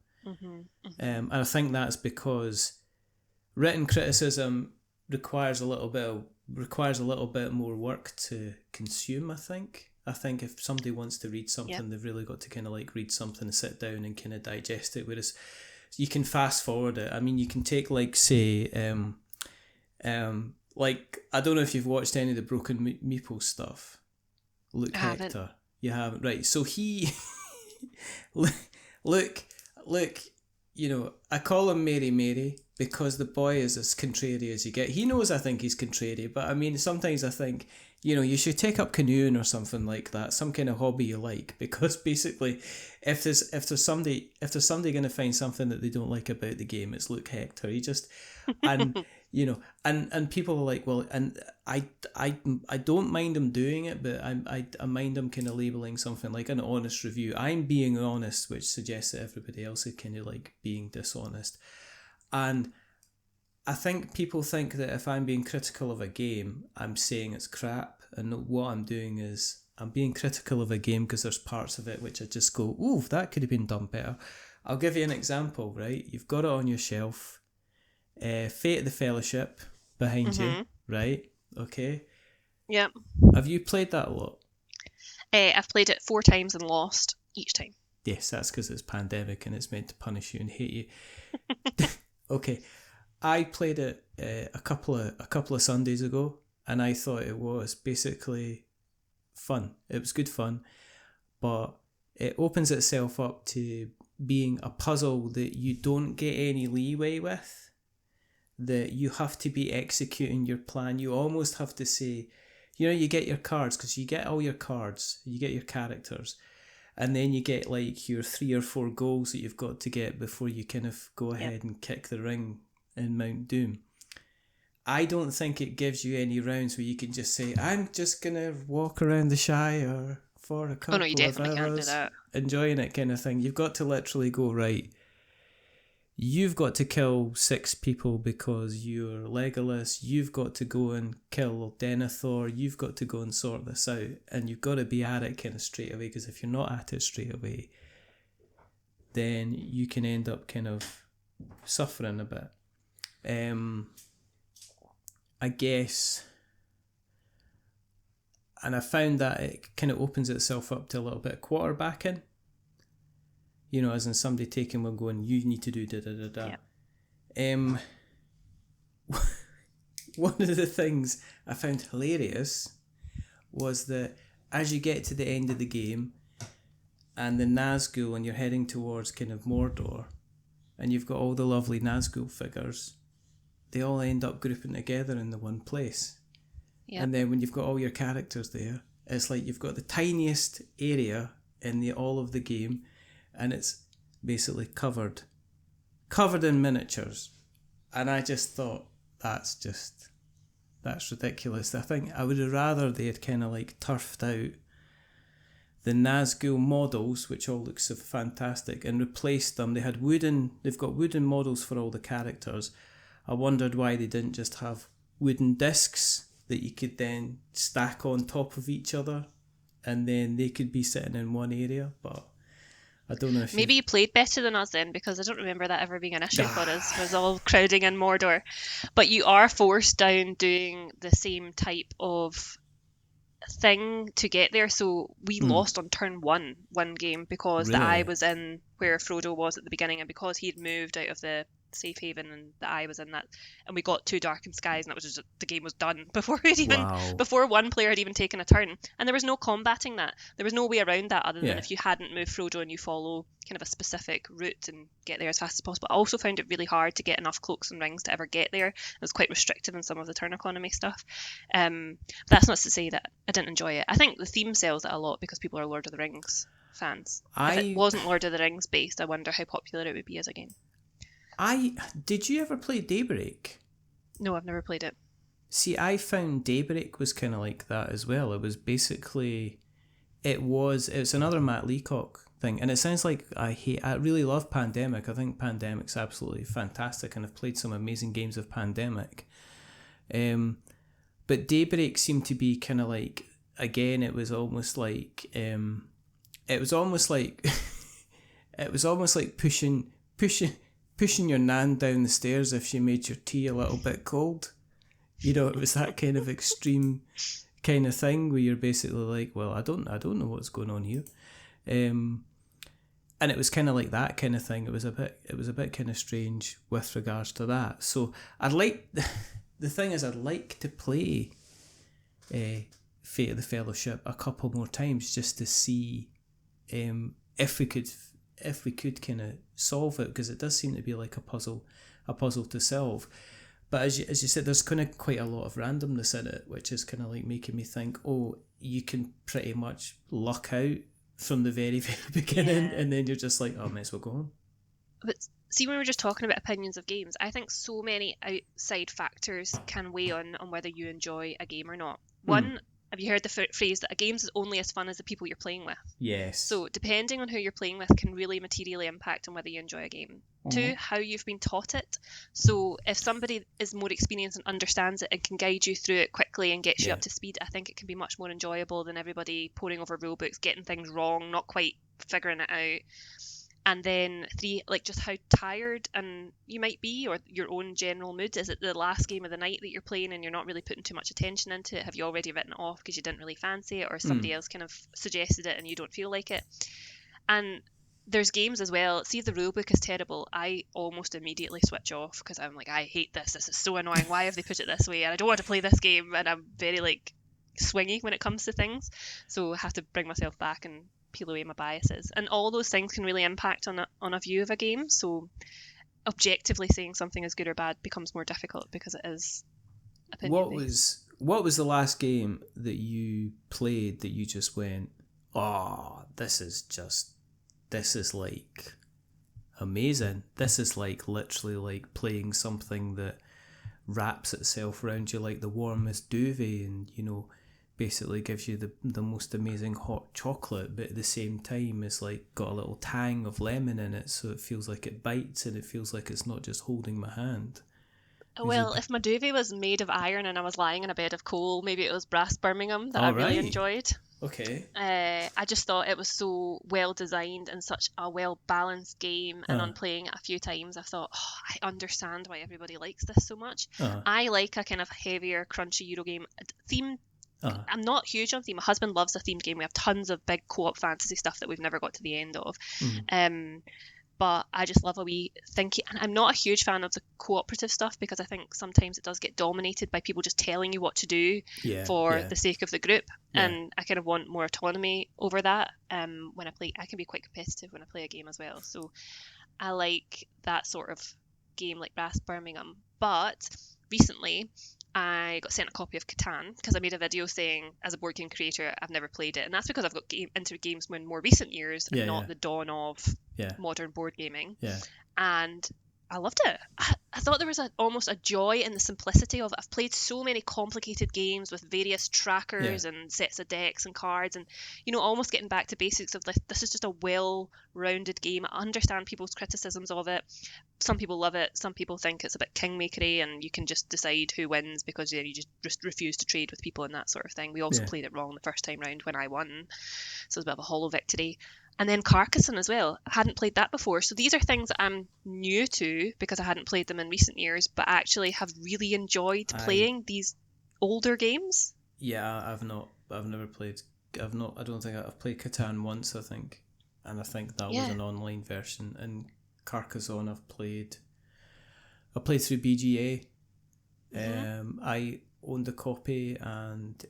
And I think that's because written criticism requires a little bit more work to consume. I think if somebody wants to read something, they've really got to kind of like read something and sit down and kind of digest it. Whereas you can fast forward it. I mean, you can take like say, like I don't know if you've watched any of the Broken Meeple stuff. Luke Hector, you haven't, right? So he, look, I call him Mary because the boy is as contrary as you get. He knows I think he's contrary, but I mean, sometimes I think, you should take up canoeing or something like that, some kind of hobby you like, because basically, if there's somebody going to find something that they don't like about the game, it's Luke Hector. He just, and and people are like, well, and I don't mind him doing it, but I mind him kind of labeling something like an honest review. I'm being honest, which suggests that everybody else is kind of like being dishonest. And I think people think that if I'm being critical of a game, I'm saying it's crap. And what I'm doing is I'm being critical of a game because there's parts of it which I just go, ooh, that could have been done better. I'll give you an example, right? You've got it on your shelf. Fate of the Fellowship behind you, right? Okay. Yep. Have you played that a lot? I've played it 4 times and lost each time. Yes, that's because it's pandemic and it's meant to punish you and hate you. Okay, I played it a couple of Sundays ago, and I thought it was basically fun. It was good fun, but it opens itself up to being a puzzle that you don't get any leeway with. That you have to be executing your plan. You almost have to say, you get your cards, because you get all your cards, you get your characters, and then you get like your 3 or 4 goals that you've got to get before you kind of go ahead and kick the ring in Mount Doom. I don't think it gives you any rounds where you can just say, I'm just going to walk around the Shire for a couple you of definitely can't do hours, that. enjoying it kind of thing. You've got to literally go, right, you've got to kill 6 people because you're Legolas, you've got to go and kill Denethor, you've got to go and sort this out, and you've got to be at it kind of straight away, because if you're not at it straight away, then you can end up kind of suffering a bit. I guess, and I found that it kind of opens itself up to a little bit of quarterbacking. As in somebody taking one going, you need to do da-da-da-da. Yeah. One of the things I found hilarious was that as you get to the end of the game and the Nazgul, and you're heading towards kind of Mordor, and you've got all the lovely Nazgul figures, they all end up grouping together in the one place. Yeah. And then when you've got all your characters there, it's like you've got the tiniest area in all of the game, and it's basically covered in miniatures. And I just thought, that's ridiculous. I think I would have rather they had kind of like turfed out the Nazgul models, which all look so fantastic, and replaced them. They've got wooden models for all the characters. I wondered why they didn't just have wooden discs that you could then stack on top of each other, and then they could be sitting in one area. But I don't know if maybe you played better than us then, because I don't remember that ever being an issue for us. It was all crowding in Mordor. But you are forced down doing the same type of thing to get there. So we lost on turn one game because the eye was in where Frodo was at the beginning, and because he had moved out of the safe haven and the eye was in that, and we got 2 darkened skies, and that was just, the game was done before before one player had even taken a turn. And there was no combating that. There was no way around that other than if you hadn't moved Frodo and you follow kind of a specific route and get there as fast as possible. I also found it really hard to get enough cloaks and rings to ever get there. It was quite restrictive in some of the turn economy stuff. That's not to say that I didn't enjoy it. I think the theme sells it a lot because people are Lord of the Rings fans. If it wasn't Lord of the Rings based, I wonder how popular it would be as a game. Did you ever play Daybreak? No, I've never played it. See, I found Daybreak was kind of like that as well. It was basically, it's another Matt Leacock thing, and it sounds like I really love Pandemic. I think Pandemic's absolutely fantastic, and I've played some amazing games of Pandemic. But Daybreak seemed to be kind of like, again, it was almost like pushing your nan down the stairs if she made your tea a little bit cold. It was that kind of extreme kind of thing where you're basically like, well, I don't know what's going on here. And it was kind of like that kind of thing. It was a bit kind of strange with regards to that. So the thing is, I'd like to play Fate of the Fellowship a couple more times just to see if we could kind of solve it, because it does seem to be like a puzzle to solve. But as you said, there's kind of quite a lot of randomness in it, which is kind of like making me think, you can pretty much luck out from the very, very beginning, and then you're just like, might as well go on. But see, when we were just talking about opinions of games, I think so many outside factors can weigh on whether you enjoy a game or not. One, have you heard the phrase that a game's is only as fun as the people you're playing with? Yes. So depending on who you're playing with can really materially impact on whether you enjoy a game. Two, how you've been taught it. So if somebody is more experienced and understands it and can guide you through it quickly and gets you up to speed, I think it can be much more enjoyable than everybody poring over rule books, getting things wrong, not quite figuring it out. And then 3, like just how tired and you might be, or your own general mood. Is it the last game of the night that you're playing and you're not really putting too much attention into it? Have you already written it off because you didn't really fancy it, or somebody else kind of suggested it and you don't feel like it? And there's games as well. See, if the rulebook is terrible, I almost immediately switch off because I'm like, I hate this. This is so annoying. Why have they put it this way? And I don't want to play this game. And I'm very like swingy when it comes to things. So I have to bring myself back and peel away my biases. And all those things can really impact on a view of a game. So objectively saying something is good or bad becomes more difficult because it is opinion-based. What was the last game that you played that you just went, this is like amazing. This is like literally like playing something that wraps itself around you like the warmest duvet, and basically gives you the most amazing hot chocolate, but at the same time it's like got a little tang of lemon in it, so it feels like it bites and it feels like it's not just holding my hand. Well, if my duvet was made of iron and I was lying in a bed of coal, maybe it was Brass Birmingham that I really enjoyed. Okay. I just thought it was so well designed and such a well balanced game, and on playing it a few times I thought, I understand why everybody likes this so much. I like a kind of heavier, crunchy Euro game. Theme, I'm not huge on theme. My husband loves a themed game. We have tons of big co-op fantasy stuff that we've never got to the end of. But I just love a wee thinky. And I'm not a huge fan of the cooperative stuff because I think sometimes it does get dominated by people just telling you what to do for the sake of the group. Yeah. And I kind of want more autonomy over that. When I play, I can be quite competitive when I play a game as well. So I like that sort of game like Brass Birmingham. But recently, I got sent a copy of Catan because I made a video saying, as a board game creator, I've never played it. And that's because I've got into games in more recent years and not the dawn of modern board gaming. Yeah. And I loved it. I thought there was almost a joy in the simplicity of it. I've played so many complicated games with various trackers and sets of decks and cards, and almost getting back to basics of this is just a well-rounded game. I understand people's criticisms of it. Some people love it. Some people think it's a bit kingmakery, and you can just decide who wins because you just refuse to trade with people and that sort of thing. We also played it wrong the first time round when I won, so it was a bit of a hollow victory. And then Carcassonne as well. I hadn't played that before. So these are things that I'm new to because I hadn't played them in recent years, but actually have really enjoyed playing these older games. Yeah, I've never played. I don't think I've played Catan once, I think. And I think that was an online version. And Carcassonne I've played through BGA. I owned a copy and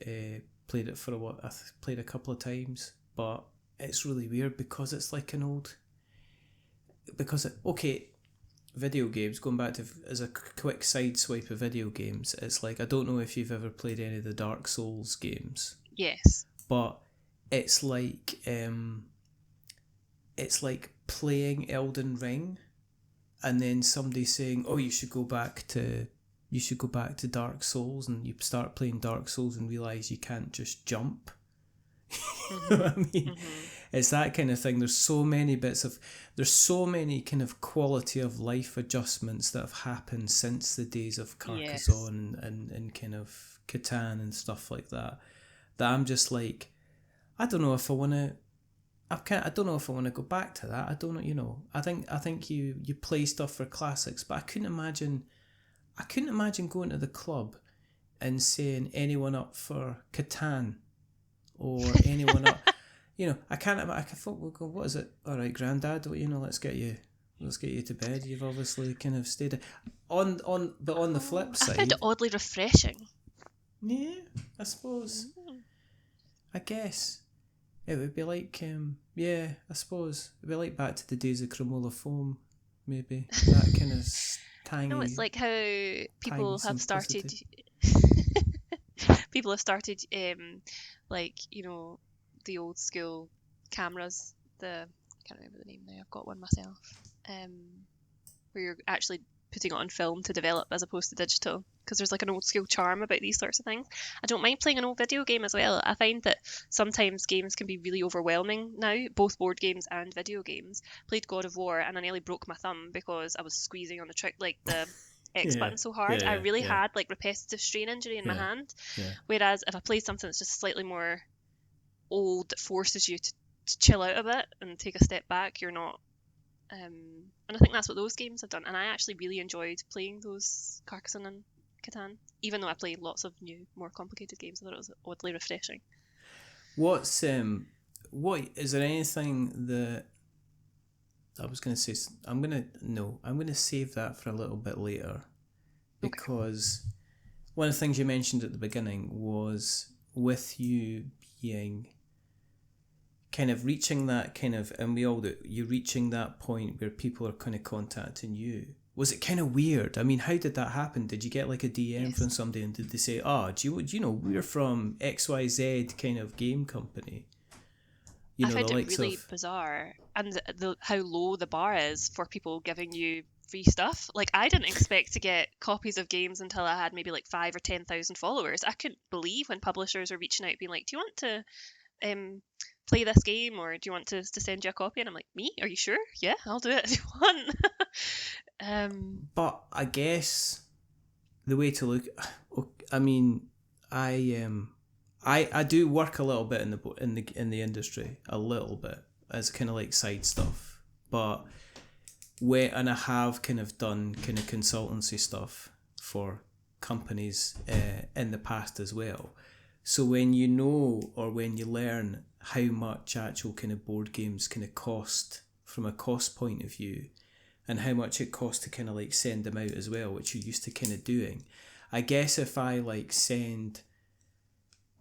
played it for a while. I played a couple of times, but it's really weird because it's like an old... video games, going back to as a quick side swipe of video games, it's like, I don't know if you've ever played any of the Dark Souls games. Yes. But it's like playing Elden Ring and then somebody saying, you should go back to Dark Souls, and you start playing Dark Souls and realise you can't just jump. You know what I mean? It's that kind of thing. There's so many kind of quality of life adjustments that have happened since the days of Carcassonne and kind of Catan and stuff like that I'm just like, I don't know if I want to go back to that. I don't know, I think you play stuff for classics, but I couldn't imagine going to the club and saying, anyone up for Catan? Or anyone up, I thought, what is it? All right, Grandad, let's get you to bed. You've obviously kind of stayed but on the flip side, I found it oddly refreshing. Yeah, I suppose. I guess it would be like, I suppose it'd be like back to the days of Cremola Foam, maybe that kind of tangy. No, it's like how people have started. People have started, the old school cameras. I can't remember the name now. I've got one myself. Where you're actually putting it on film to develop as opposed to digital. Because there's like an old school charm about these sorts of things. I don't mind playing an old video game as well. I find that sometimes games can be really overwhelming now, both board games and video games. Played God of War and I nearly broke my thumb because I was squeezing on the X button so hard. I really had like repetitive strain injury in my hand. Whereas if I played something that's just slightly more old, that forces you to chill out a bit and take a step back, you're not And I think that's what those games have done. And I actually really enjoyed playing those Carcassonne and Catan, even though I play lots of new, more complicated games. I thought it was oddly refreshing. What is there anything that I was going to say? I'm going to save that for a little bit later, because one of the things you mentioned at the beginning was with you being kind of reaching that kind of, and we all do, you're reaching that point where people are kind of contacting you. Was it kind of weird? I mean, how did that happen? Did you get like a DM from somebody, and did they say, do you know, we're from XYZ kind of game company? I find it really bizarre, and how low the bar is for people giving you free stuff. Like, I didn't expect to get copies of games until I had maybe like 5,000 or 10,000 followers. I couldn't believe when publishers were reaching out being like, do you want to play this game, or do you want to send you a copy? And I'm like, me? Are you sure? Yeah, I'll do it if you want. But I guess the way to look, I mean, I do work a little bit in the industry, a little bit, as kind of like side stuff, and I have kind of done kind of consultancy stuff for companies in the past as well. So when you know, or when you learn how much actual kind of board games kind of cost from a cost point of view, and how much it costs to kind of like send them out as well, which you're used to kind of doing, I guess if I like send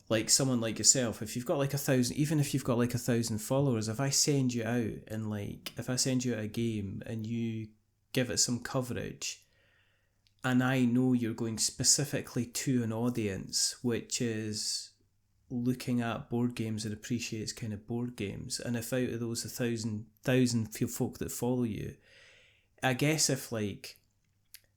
like someone like yourself, if you've got like 1,000, even if you've got like 1,000 followers, if I send you out and like, if I send you out a game and you give it some coverage, and I know you're going specifically to an audience which is looking at board games and appreciates kind of board games, and if out of those 1,000 folk that follow you, I guess if like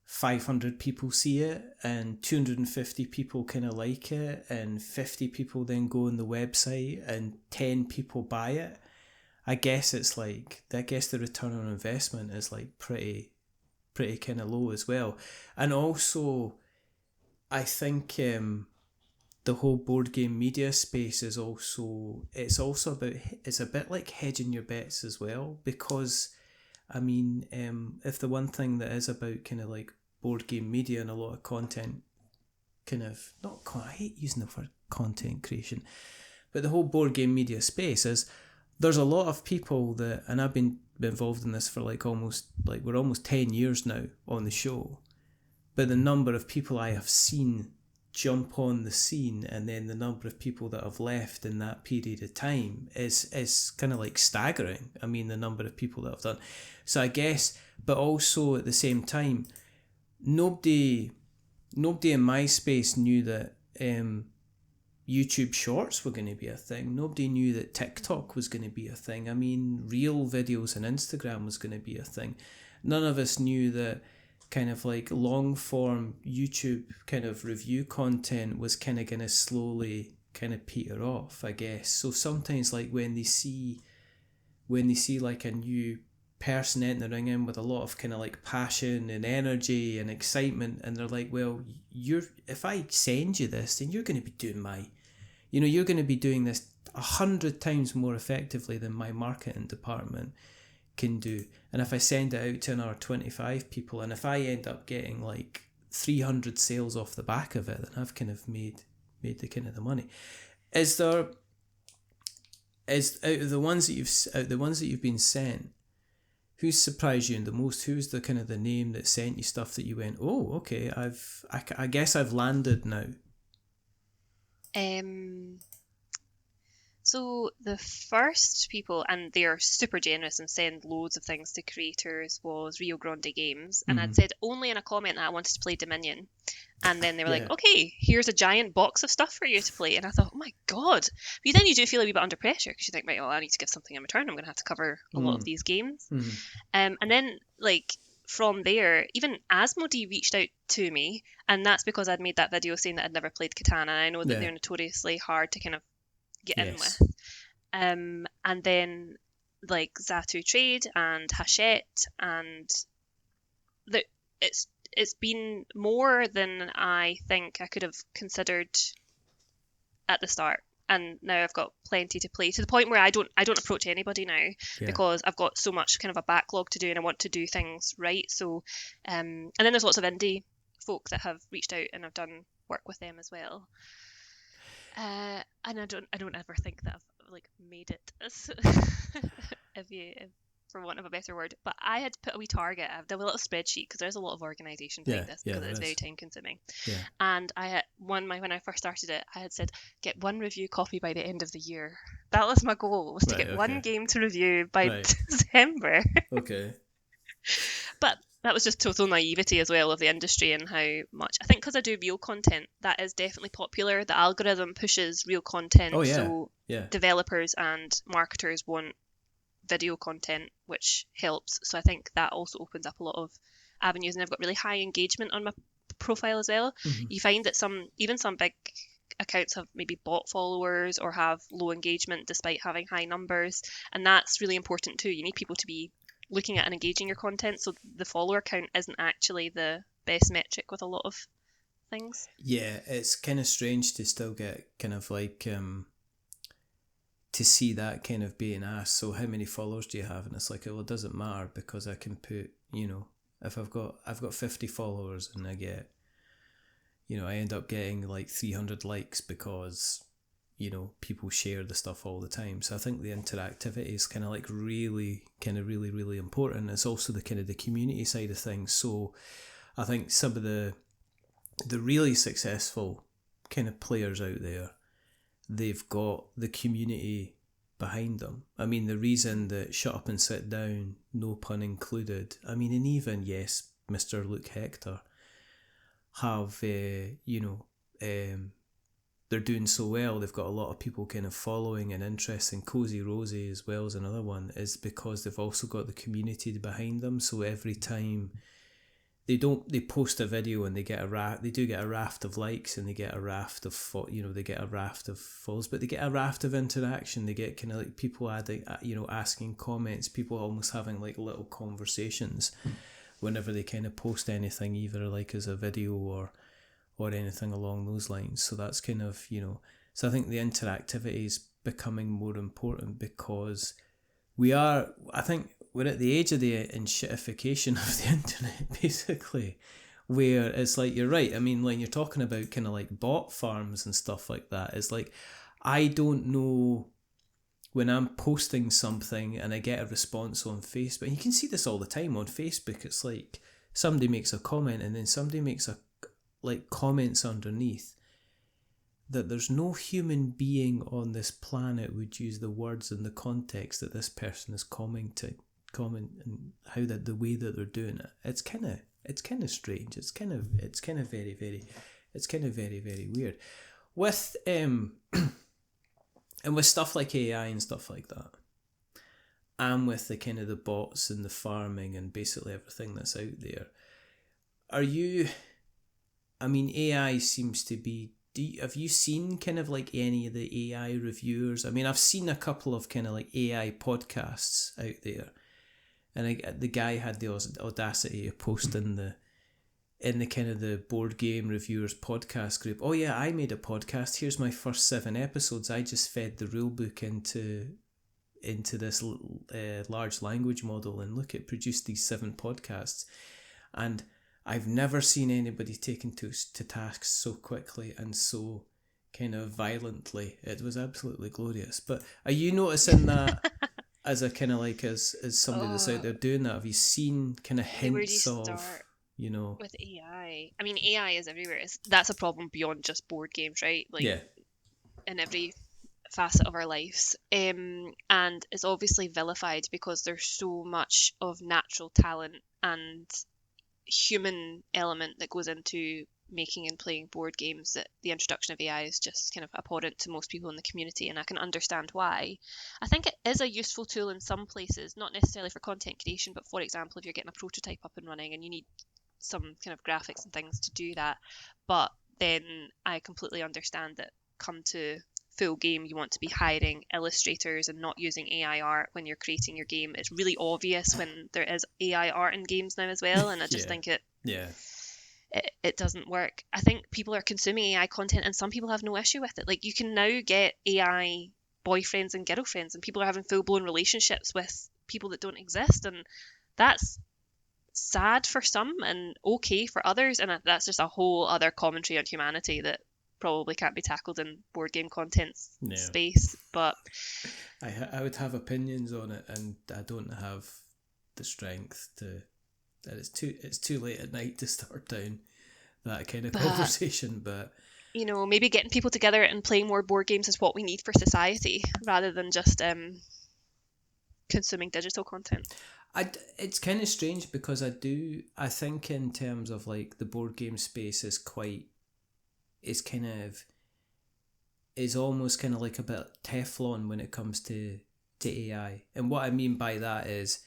500 people see it and 250 people kind of like it and 50 people then go on the website and 10 people buy it, I guess it's like, I guess the return on investment is like pretty kind of low as well. And also I think the whole board game media space is also, it's a bit like hedging your bets as well, because I mean, if the one thing that is about kind of like board game media and a lot of content, kind of, I hate using the word content creation, but the whole board game media space is, there's a lot of people that, and I've been involved in this for like we're almost 10 years now on the show, but the number of people I have seen jump on the scene, and then the number of people that have left in that period of time is kind of like staggering. I mean, the number of people that have done. So I guess, but also at the same time, nobody in my space knew that YouTube Shorts were going to be a thing. Nobody knew that TikTok was going to be a thing. I mean, reel videos on Instagram was going to be a thing. None of us knew that kind of like long form YouTube kind of review content was kind of going to slowly kind of peter off, I guess. So sometimes like when they see like a new person entering in with a lot of kind of like passion and energy and excitement, and they're like, well, if I send you this, then you're going to be doing you're going to be doing this 100 times more effectively than my marketing department can do. And if I send it out to another 25 people, and if I end up getting like 300 sales off the back of it, then I've kind of made the kind of the money. Out of the ones that you've been sent, who's surprised you the most? Who's the kind of the name that sent you stuff that you went, oh, okay, I guess I've landed now? So the first people, and they are super generous and send loads of things to creators, was Rio Grande Games. And I'd said only in a comment that I wanted to play Dominion. And then they were like, okay, here's a giant box of stuff for you to play. And I thought, oh my God. But then you do feel a wee bit under pressure, because you think, right, well, I need to give something in return. I'm going to have to cover a lot of these games. And then, like, from there, even Asmodee reached out to me. And that's because I'd made that video saying that I'd never played Catan. And I know that they're notoriously hard to kind of get in with. And then like Zatu Trade and Hachette, and it's been more than I think I could have considered at the start. and now I've got plenty to play, to the point where I don't approach anybody now, because I've got so much kind of a backlog to do, and I want to do things right. So and then there's lots of indie folk that have reached out, and I've done work with them as well. And I don't ever think that I've like made it as if for want of a better word, but I had put a wee target. I've done a little spreadsheet, because there's a lot of organisation behind this, because it's very time consuming. And I had when I first started it, I had said get one review copy by the end of the year. That was my goal, was to get one game to review by December. Okay. But that was just total naivety as well of the industry, and how much, I think because I do real content, that is definitely popular. The algorithm pushes real content, so developers and marketers want video content, which helps. So I think that also opens up a lot of avenues, and I've got really high engagement on my profile as well. You find that some big accounts have maybe bot followers or have low engagement despite having high numbers, and that's really important too. You need people to be looking at and engaging your content, so the follower count isn't actually the best metric with a lot of things. Yeah, it's kind of strange to still get kind of like to see that kind of being asked, so how many followers do you have? And it's like, well, it doesn't matter, because I can put, if I've got 50 followers and I get, I end up getting like 300 likes because, people share the stuff all the time. So I think the interactivity is kind of like really important. It's also the kind of the community side of things. So I think some of the really successful kind of players out there, they've got the community behind them. I mean, the reason that Shut Up and Sit Down, no pun included, I mean, and even, yes, Mr. Luke Hector, have, they're doing so well, they've got a lot of people kind of following and interesting. Cozy Rosie as well as another one, is because they've also got the community behind them. So every time they post a video and they get they do get a raft of likes, and they get a raft of they get a raft of follows, but they get a raft of interaction. They get kind of like people adding, asking comments, people almost having like little conversations whenever they kind of post anything, either like as a video or anything along those lines. So that's kind of, so I think the interactivity is becoming more important, because I think we're at the age of the enshittification of the internet, basically, where it's like, you're right. I mean, when you're talking about kind of like bot farms and stuff like that, it's like, I don't know, when I'm posting something and I get a response on Facebook, and you can see this all the time on Facebook, it's like somebody makes a comment and then somebody makes comments underneath, that there's no human being on this planet would use the words in the context that this person is commenting, and how that the way that they're doing it. It's kind of strange. It's kind of very, very weird. With and with stuff like AI and stuff like that, and with the kind of the bots and the farming and basically everything that's out there, AI seems to be. Have you seen kind of like any of the AI reviewers? I mean, I've seen a couple of kind of like AI podcasts out there, and the guy had the audacity to post in the kind of the board game reviewers podcast group. Oh yeah, I made a podcast. Here's my first 7 episodes. I just fed the rule book into this large language model, and look, it produced these 7 podcasts, and I've never seen anybody taken to task so quickly and so kind of violently. It was absolutely glorious. But are you noticing that as a kind of like as somebody that's out there doing that? Have you seen kind of hints of, with AI? I mean, AI is everywhere. That's a problem beyond just board games, right? Like, in every facet of our lives. And it's obviously vilified because there's so much of natural talent and human element that goes into making and playing board games, that the introduction of AI is just kind of abhorrent to most people in the community, and I can understand why. I think it is a useful tool in some places, not necessarily for content creation, but for example, if you're getting a prototype up and running and you need some kind of graphics and things to do that. But then I completely understand that come to full game, you want to be hiring illustrators and not using AI art when you're creating your game. It's really obvious when there is AI art in games now as well, and I just think it doesn't work. I think people are consuming AI content and some people have no issue with it. Like, you can now get AI boyfriends and girlfriends, and people are having full-blown relationships with people that don't exist, and that's sad for some and okay for others, and that's just a whole other commentary on humanity that probably can't be tackled in board game content space. But I would have opinions on it, and I don't have the strength to. That it's too late at night to start down that kind of conversation. But you know, maybe getting people together and playing more board games is what we need for society, rather than just consuming digital content. It's kind of strange because I think in terms of like the board game space is almost kind of like a bit Teflon when it comes to AI. And what I mean by that is,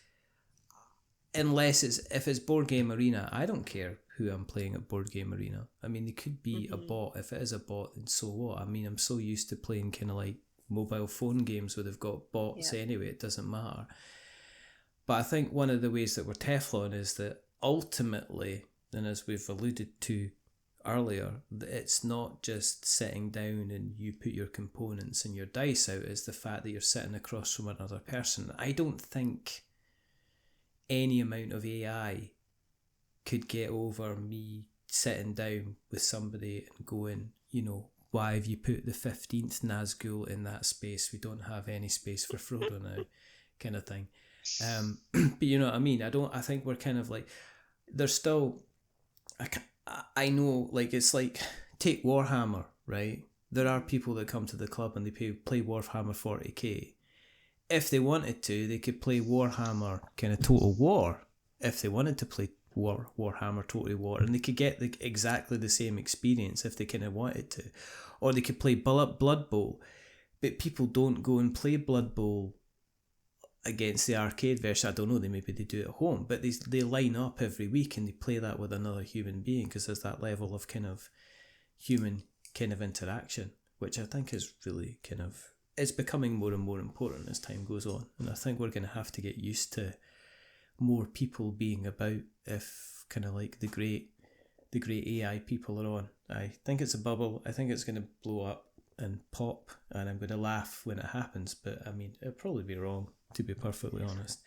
if it's Board Game Arena, I don't care who I'm playing at Board Game Arena. I mean, it could be a bot. If it is a bot, then so what? I mean, I'm so used to playing kind of like mobile phone games where they've got bots anyway, it doesn't matter. But I think one of the ways that we're Teflon is that ultimately, and as we've alluded to earlier, it's not just sitting down and you put your components and your dice out, it's the fact that you're sitting across from another person. I don't think any amount of AI could get over me sitting down with somebody and going, you know, why have you put the 15th Nazgul in that space? We don't have any space for Frodo now, kind of thing. But you know what I mean? I think we're kind of like, there's still, I know, like, it's like, take Warhammer, right? There are people that come to the club and they play Warhammer 40k. If they wanted to, they could play Warhammer kind of Total War. If they wanted to play Warhammer Total War, and they could get exactly the same experience if they kind of wanted to. Or they could play Blood Bowl. But people don't go and play Blood Bowl against the arcade version. I don't know, they do it at home, but they line up every week and they play that with another human being because there's that level of kind of human kind of interaction, which I think is really kind of, it's becoming more and more important as time goes on, and I think we're going to have to get used to more people being about if kind of like the great AI people are on. I think it's a bubble. I think it's going to blow up and pop, and I'm going to laugh when it happens, but I mean, it'll probably be wrong, to be perfectly honest.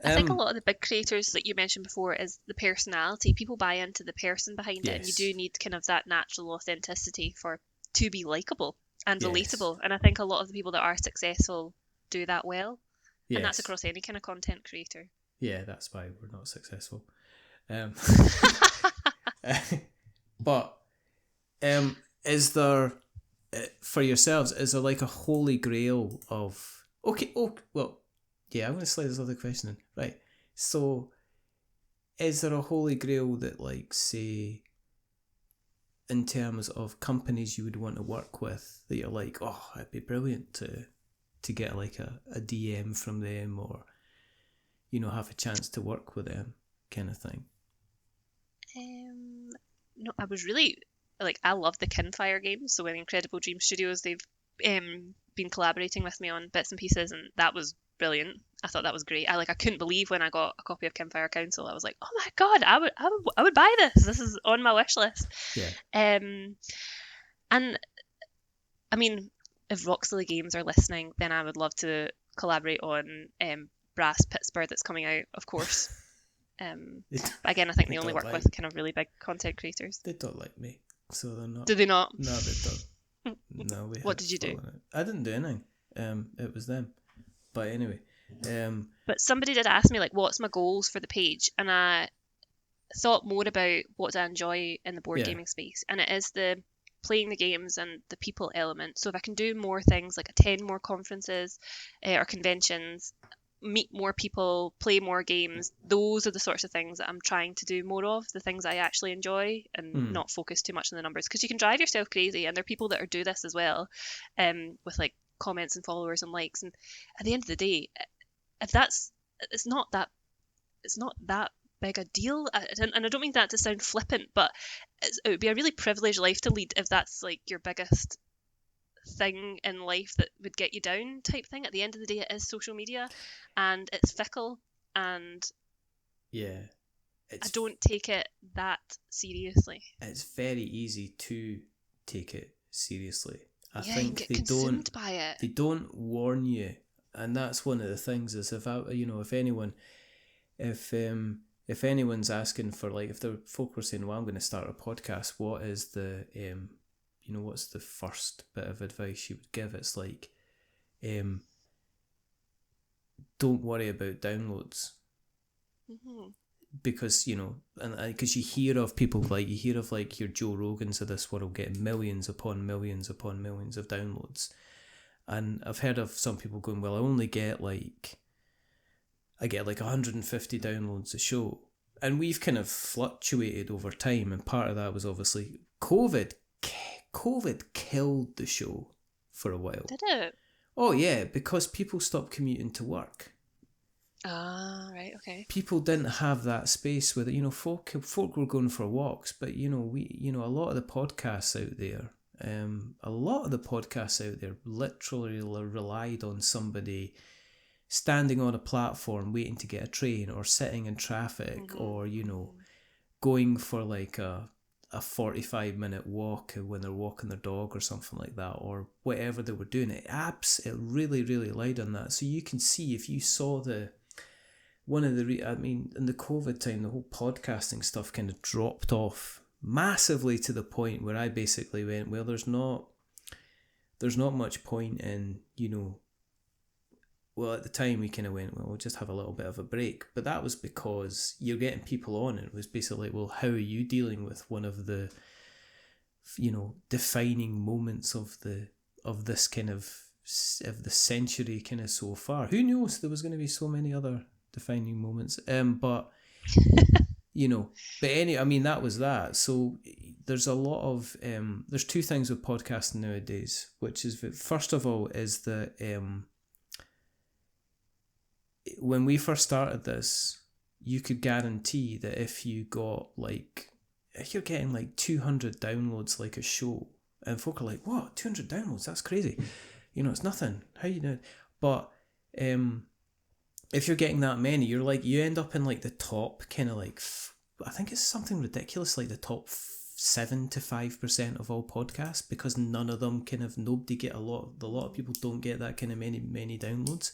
I think a lot of the big creators that you mentioned before is the personality. People buy into the person behind it, and you do need kind of that natural authenticity to be likable and relatable. And I think a lot of the people that are successful do that well. And that's across any kind of content creator. Yeah, that's why we're not successful. But is there, for yourselves, is there like a holy grail of... I'm going to slide this other question in. Right, so is there a holy grail that, like, say, in terms of companies you would want to work with, that you're like, oh, it'd be brilliant to get like a DM from them, or, you know, have a chance to work with them, kind of thing? No, I was really, like, I love the Kinfire games. So in Incredible Dream Studios, they've been collaborating with me on bits and pieces, and that was brilliant. I thought that was great. I couldn't believe when I got a copy of Campfire Council. I was like, oh my god, I would buy this. This is on my wish list. Yeah. And I mean, if Roxley Games are listening, then I would love to collaborate on Brass Pittsburgh that's coming out, of course. But again, I think they only work with kind of really big content creators. They don't like me, so they're not. Do they not? No, they don't. No, what did you do? I didn't do anything. It was them. But anyway. But somebody did ask me, like, what's my goals for the page, and I thought more about what I enjoy in the board gaming space, and it is the playing the games and the people element. So if I can do more things, like attend more conferences or conventions, meet more people, play more games, those are the sorts of things that I'm trying to do more of, the things I actually enjoy, and not focus too much on the numbers, because you can drive yourself crazy, and there are people that do this as well, with like comments and followers and likes, and at the end of the day, it's not that big a deal, and I don't mean that to sound flippant, but it would be a really privileged life to lead if that's like your biggest thing in life that would get you down type thing. At the end of the day, it is social media, and it's fickle, and I don't take it that seriously. It's very easy to take it seriously. I Yeah, you think can get they consumed don't by it. they don't warn you, and that's one of the things. Is if anyone's asking for, like, if the folk were saying, well, I'm going to start a podcast, what is the what's the first bit of advice you would give? It's like, don't worry about downloads. Mm-hmm. Because, and because you hear of people, like, your Joe Rogans of this world getting millions upon millions upon millions of downloads. And I've heard of some people going, well, I get like 150 downloads a show. And we've kind of fluctuated over time, and part of that was obviously COVID. COVID killed the show for a while. Did it? Oh yeah, because people stopped commuting to work. Ah, right, okay. People didn't have that space with it. Folk were going for walks, but a lot of the podcasts out there, literally relied on somebody standing on a platform waiting to get a train, or sitting in traffic, Mm-hmm. or going for like a 45-minute walk when they're walking their dog or something like that, or whatever they were doing. It really, really relied on that. So you can see, if you saw in the COVID time, the whole podcasting stuff kind of dropped off massively, to the point where I basically went, well, there's not much point in, well, at the time we kind of went, well, we'll just have a little bit of a break. But that was because you're getting people on, and it was basically like, well, how are you dealing with one of the, defining moments of this kind of the century kind of so far? Who knows? There was going to be so many other defining moments. But that was that. So there's a lot of there's two things with podcasting nowadays, which is that, first of all, is that when we first started this, you could guarantee that if you're getting like 200 downloads like a show, and folk are like, what, 200 downloads, that's crazy, it's nothing, how you doing? But if you're getting that many, you end up in like the top kind of like, I think it's something ridiculous, like the top 7 to 5% of all podcasts, because none of them a lot of people don't get that kind of many downloads.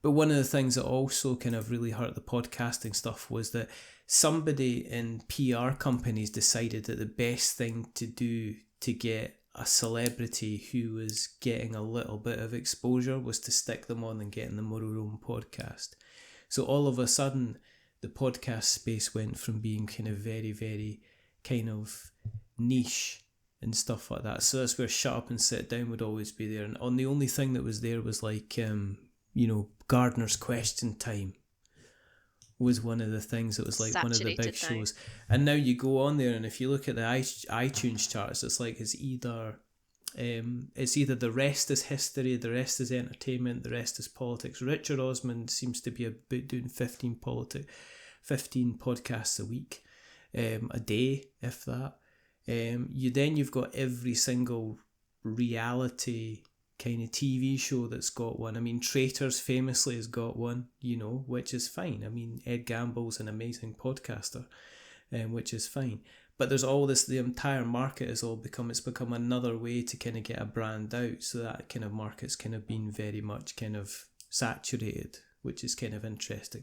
But one of the things that also kind of really hurt the podcasting stuff was that somebody in PR companies decided that the best thing to do to get a celebrity who was getting a little bit of exposure was to stick them on and get them their own podcast. So all of a sudden, the podcast space went from being kind of very, very kind of niche and stuff like that. So that's where Shut Up and Sit Down would always be there. And the only thing that was there was like, Gardner's Question Time was one of the things that was like saturated, one of the big shows. And now you go on there, and if you look at the iTunes charts, it's like it's either the rest is history, the rest is entertainment, the rest is politics. Richard Osman seems to be about doing 15 podcasts a week, a day, if that. You've got every single reality kind of TV show that's got one. I mean, Traitors famously has got one, which is fine. I mean, Ed Gamble's an amazing podcaster, which is fine. But there's all this, the entire market has become another way to kind of get a brand out. So that kind of market's kind of been very much kind of saturated, which is kind of interesting.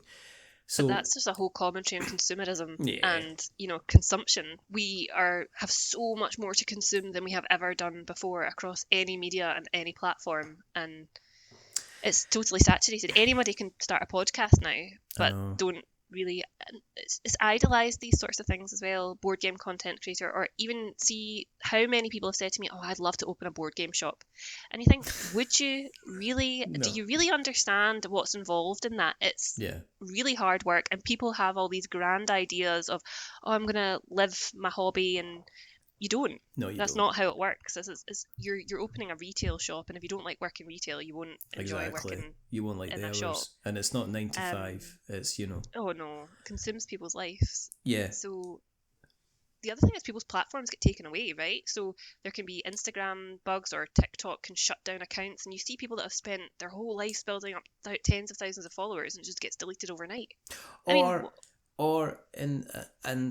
So but that's just a whole commentary on consumerism, yeah. And consumption. We have so much more to consume than we have ever done before across any media and any platform, and it's totally saturated. Anybody can start a podcast now, but don't really. It's idolized these sorts of things as well. Board game content creator, or even see how many people have said to me, "Oh, I'd love to open a board game shop," and you think, would you really? No. Do you really understand what's involved in that? It's really hard work, and people have all these grand ideas of, "Oh, I'm gonna live my hobby," and you don't. No, you That's don't. not how it works. You're opening a retail shop, and if you don't like working retail, you won't enjoy working. You won't like in the hours, shop. And it's not 9 to 5. It's Oh no, it consumes people's lives. Yeah. So the other thing is people's platforms get taken away, right? So there can be Instagram bugs, or TikTok can shut down accounts, and you see people that have spent their whole lives building up tens of thousands of followers, and it just gets deleted overnight. Or and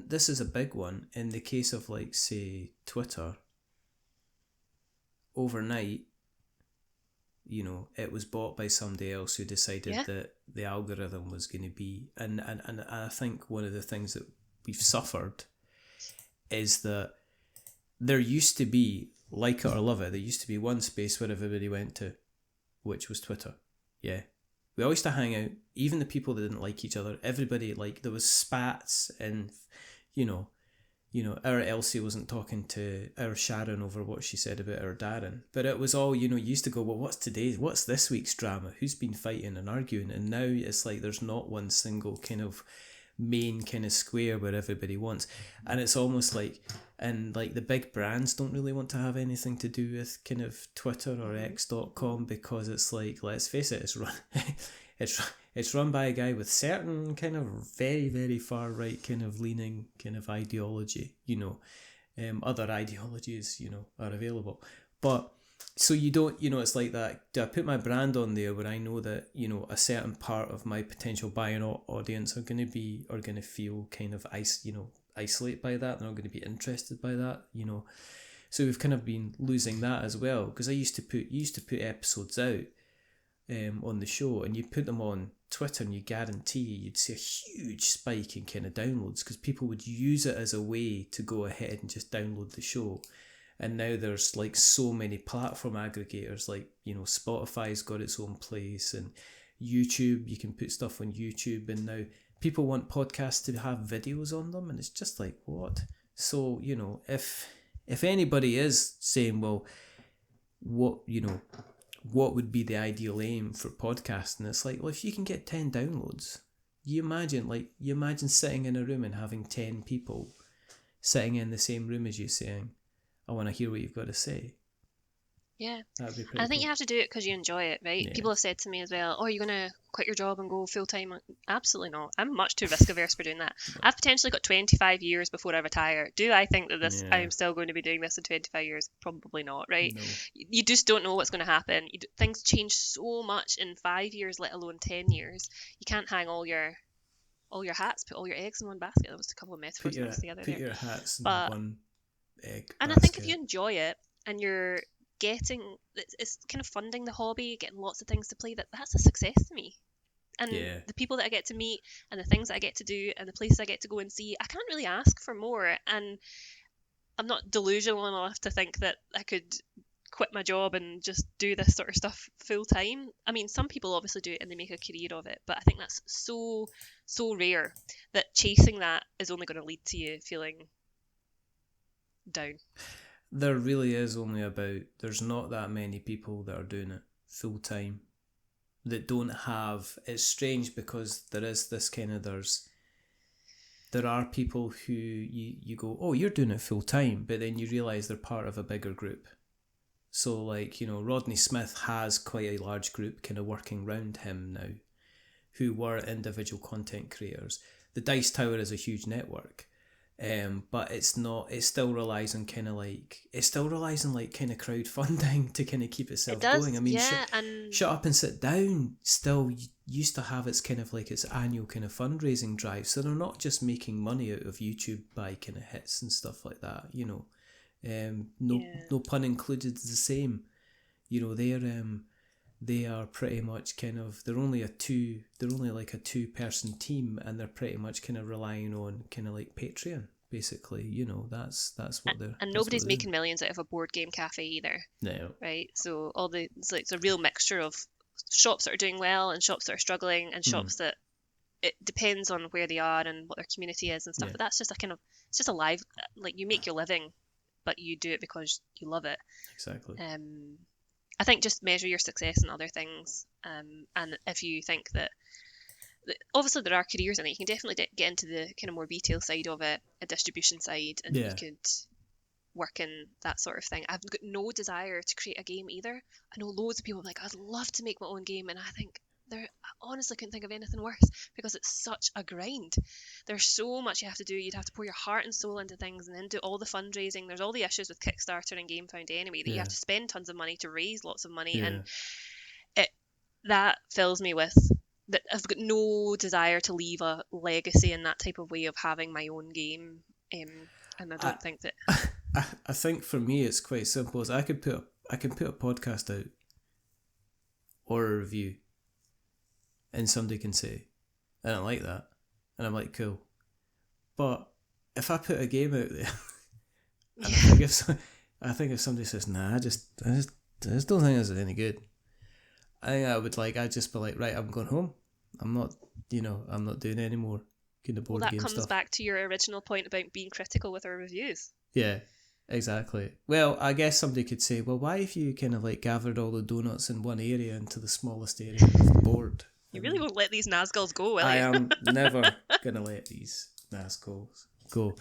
this is a big one in the case of like say Twitter. Overnight, it was bought by somebody else who decided that the algorithm was going to be, and I think one of the things that we've suffered is that there used to be, like it or love it, there used to be one space where everybody went to, which was Twitter. Yeah. We all used to hang out, even the people that didn't like each other, everybody, like, there was spats and, our Elsie wasn't talking to our Sharon over what she said about our Darren. But it was all, you used to go, well, what's this week's drama? Who's been fighting and arguing? And now it's like there's not one single kind of main kind of square where everybody wants. And it's almost like, and like the big brands don't really want to have anything to do with kind of Twitter or X.com, because it's like, let's face it, it's run it's run by a guy with certain kind of very, very far right kind of leaning kind of ideology. Other ideologies are available, but so you don't, it's like that. Do I put my brand on there where I know that a certain part of my potential buying audience are going to feel kind of isolated by that? They're not going to be interested by that. So we've kind of been losing that as well, because I used to put episodes out on the show, and you put them on Twitter and you guarantee you'd see a huge spike in kind of downloads, because people would use it as a way to go ahead and just download the show. And now there's like so many platform aggregators, like Spotify's got its own place, and YouTube, you can put stuff on YouTube, and now people want podcasts to have videos on them, and it's just like, what? So if anybody is saying, well, what would be the ideal aim for podcasting? It's like, well, if you can get 10 downloads, you imagine sitting in a room and having 10 people sitting in the same room as you saying, I want to hear what you've got to say. Yeah. That'd be pretty I think cool. you have to do it because you enjoy it, right? Yeah. People have said to me as well, oh, are you going to quit your job and go full-time? Absolutely not. I'm much too risk-averse for doing that. No. I've potentially got 25 years before I retire. Do I think that I'm still going to be doing this in 25 years? Probably not, right? No. You just don't know what's going to happen. Things change so much in 5 years, let alone 10 years. You can't hang all your hats, put all your eggs in one basket. That was a couple of metaphors mixed together there. Put your hats in one egg basket. And I think if you enjoy it and you're it's kind of funding the hobby, getting lots of things to play, that's a success to me. And the people that I get to meet and the things that I get to do and the places I get to go and see, I can't really ask for more. And I'm not delusional enough to think that I could quit my job and just do this sort of stuff full time. I mean, some people obviously do it and they make a career of it, but I think that's so rare that chasing that is only going to lead to you feeling down. There really is only there's not that many people that are doing it full time that don't have. It's strange because there is this kind of, there are people who you go, oh, you're doing it full time, but then you realise they're part of a bigger group. So like, Rodney Smith has quite a large group kind of working around him now who were individual content creators. The Dice Tower is a huge network. But it still relies on kind of crowdfunding to kind of keep itself going. I mean, Shut Up and Sit Down still used to have its kind of like its annual kind of fundraising drive, so they're not just making money out of YouTube by kind of hits and stuff like that, no pun included, the same. They are pretty much kind of, they're only like a 2-person team, and they're pretty much kind of relying on kind of like Patreon, basically. That's what they're. And nobody's making millions out of a board game cafe either. No. Right. So it's a real mixture of shops that are doing well and shops that are struggling, and shops that it depends on where they are and what their community is and stuff. But that's just it's just a live, like, you make your living, but you do it because you love it. Exactly. I think just measure your success in other things, and if you think that obviously there are careers in it, you can definitely get into the kind of more retail side of it, a distribution side, and you could work in that sort of thing. I've got no desire to create a game either. I know loads of people are like, I'd love to make my own game, and I think I honestly couldn't think of anything worse, because it's such a grind. There's so much you have to do. You'd have to pour your heart and soul into things, and then do all the fundraising. There's all the issues with Kickstarter and GameFound anyway, that you have to spend tons of money to raise lots of money, and that fills me with that I've got no desire to leave a legacy in that type of way of having my own game. And I don't think that. I think for me it's quite simple. As I can put a podcast out or a review, and somebody can say, "I don't like that," and I'm like, "Cool." But if I put a game out there, and I think if somebody says, "Nah, I just don't think it's any good," I'd just be like, "Right, I'm going home. I'm not doing any more kind of board game stuff." That comes back to your original point about being critical with our reviews. Yeah, exactly. Well, I guess somebody could say, "Well, why have you kind of like gathered all the donuts in one area into the smallest area of the board?" You really won't let these Nazguls go, will you? I am never gonna let these Nazguls go.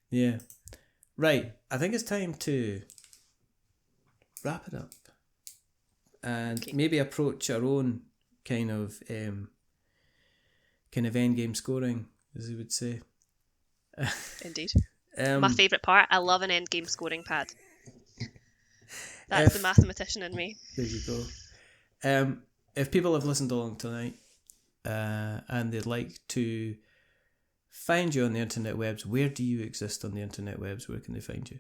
Yeah. Right. I think it's time to wrap it up and maybe approach our own kind of end game scoring, as you would say. Indeed. My favourite part. I love an end game scoring pad. That's the mathematician in me. There you go. If people have listened along tonight and they'd like to find you on the internet webs, where do you exist on the internet webs? Where can they find you?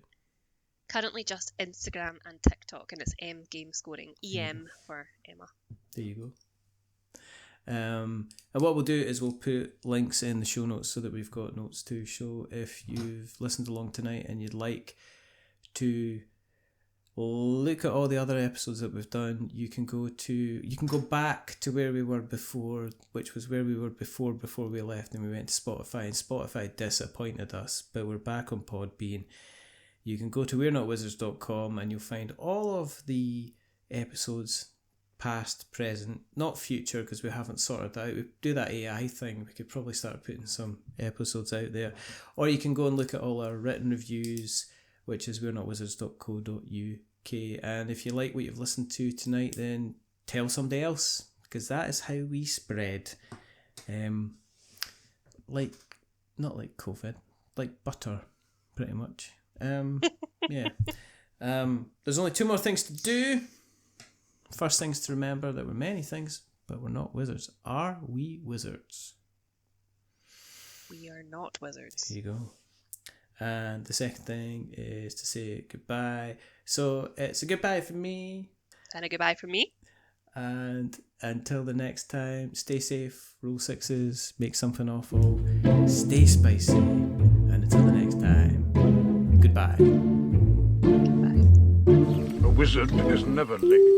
Currently just Instagram and TikTok, and it's EmGameScoring. EM for Emma. There you go. And what we'll do is we'll put links in the show notes so that we've got notes to show. If you've listened along tonight and you'd like to look at all the other episodes that we've done, you can go back to where we were before, which was where we were before we left and we went to Spotify, and Spotify disappointed us, but we're back on Podbean. You can go to we'renotwizards.com and you'll find all of the episodes, past, present, not future, because we haven't sorted that out. We do that AI thing, we could probably start putting some episodes out there. Or you can go and look at all our written reviews, which is we'renotwizards.co.uk. And if you like what you've listened to tonight, then tell somebody else, because that is how we spread. Not like COVID, like butter, pretty much. Yeah. There's only 2 more things to do. First things to remember, that we're many things, but we're not wizards. Are we wizards? We are not wizards. There you go. And the second thing is to say goodbye. So it's a goodbye from me. And a goodbye from me. And until the next time, stay safe, roll 6s, make something awful, stay spicy. And until the next time, goodbye. A wizard is never licked.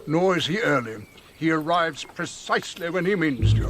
Nor is he early. He arrives precisely when he means to.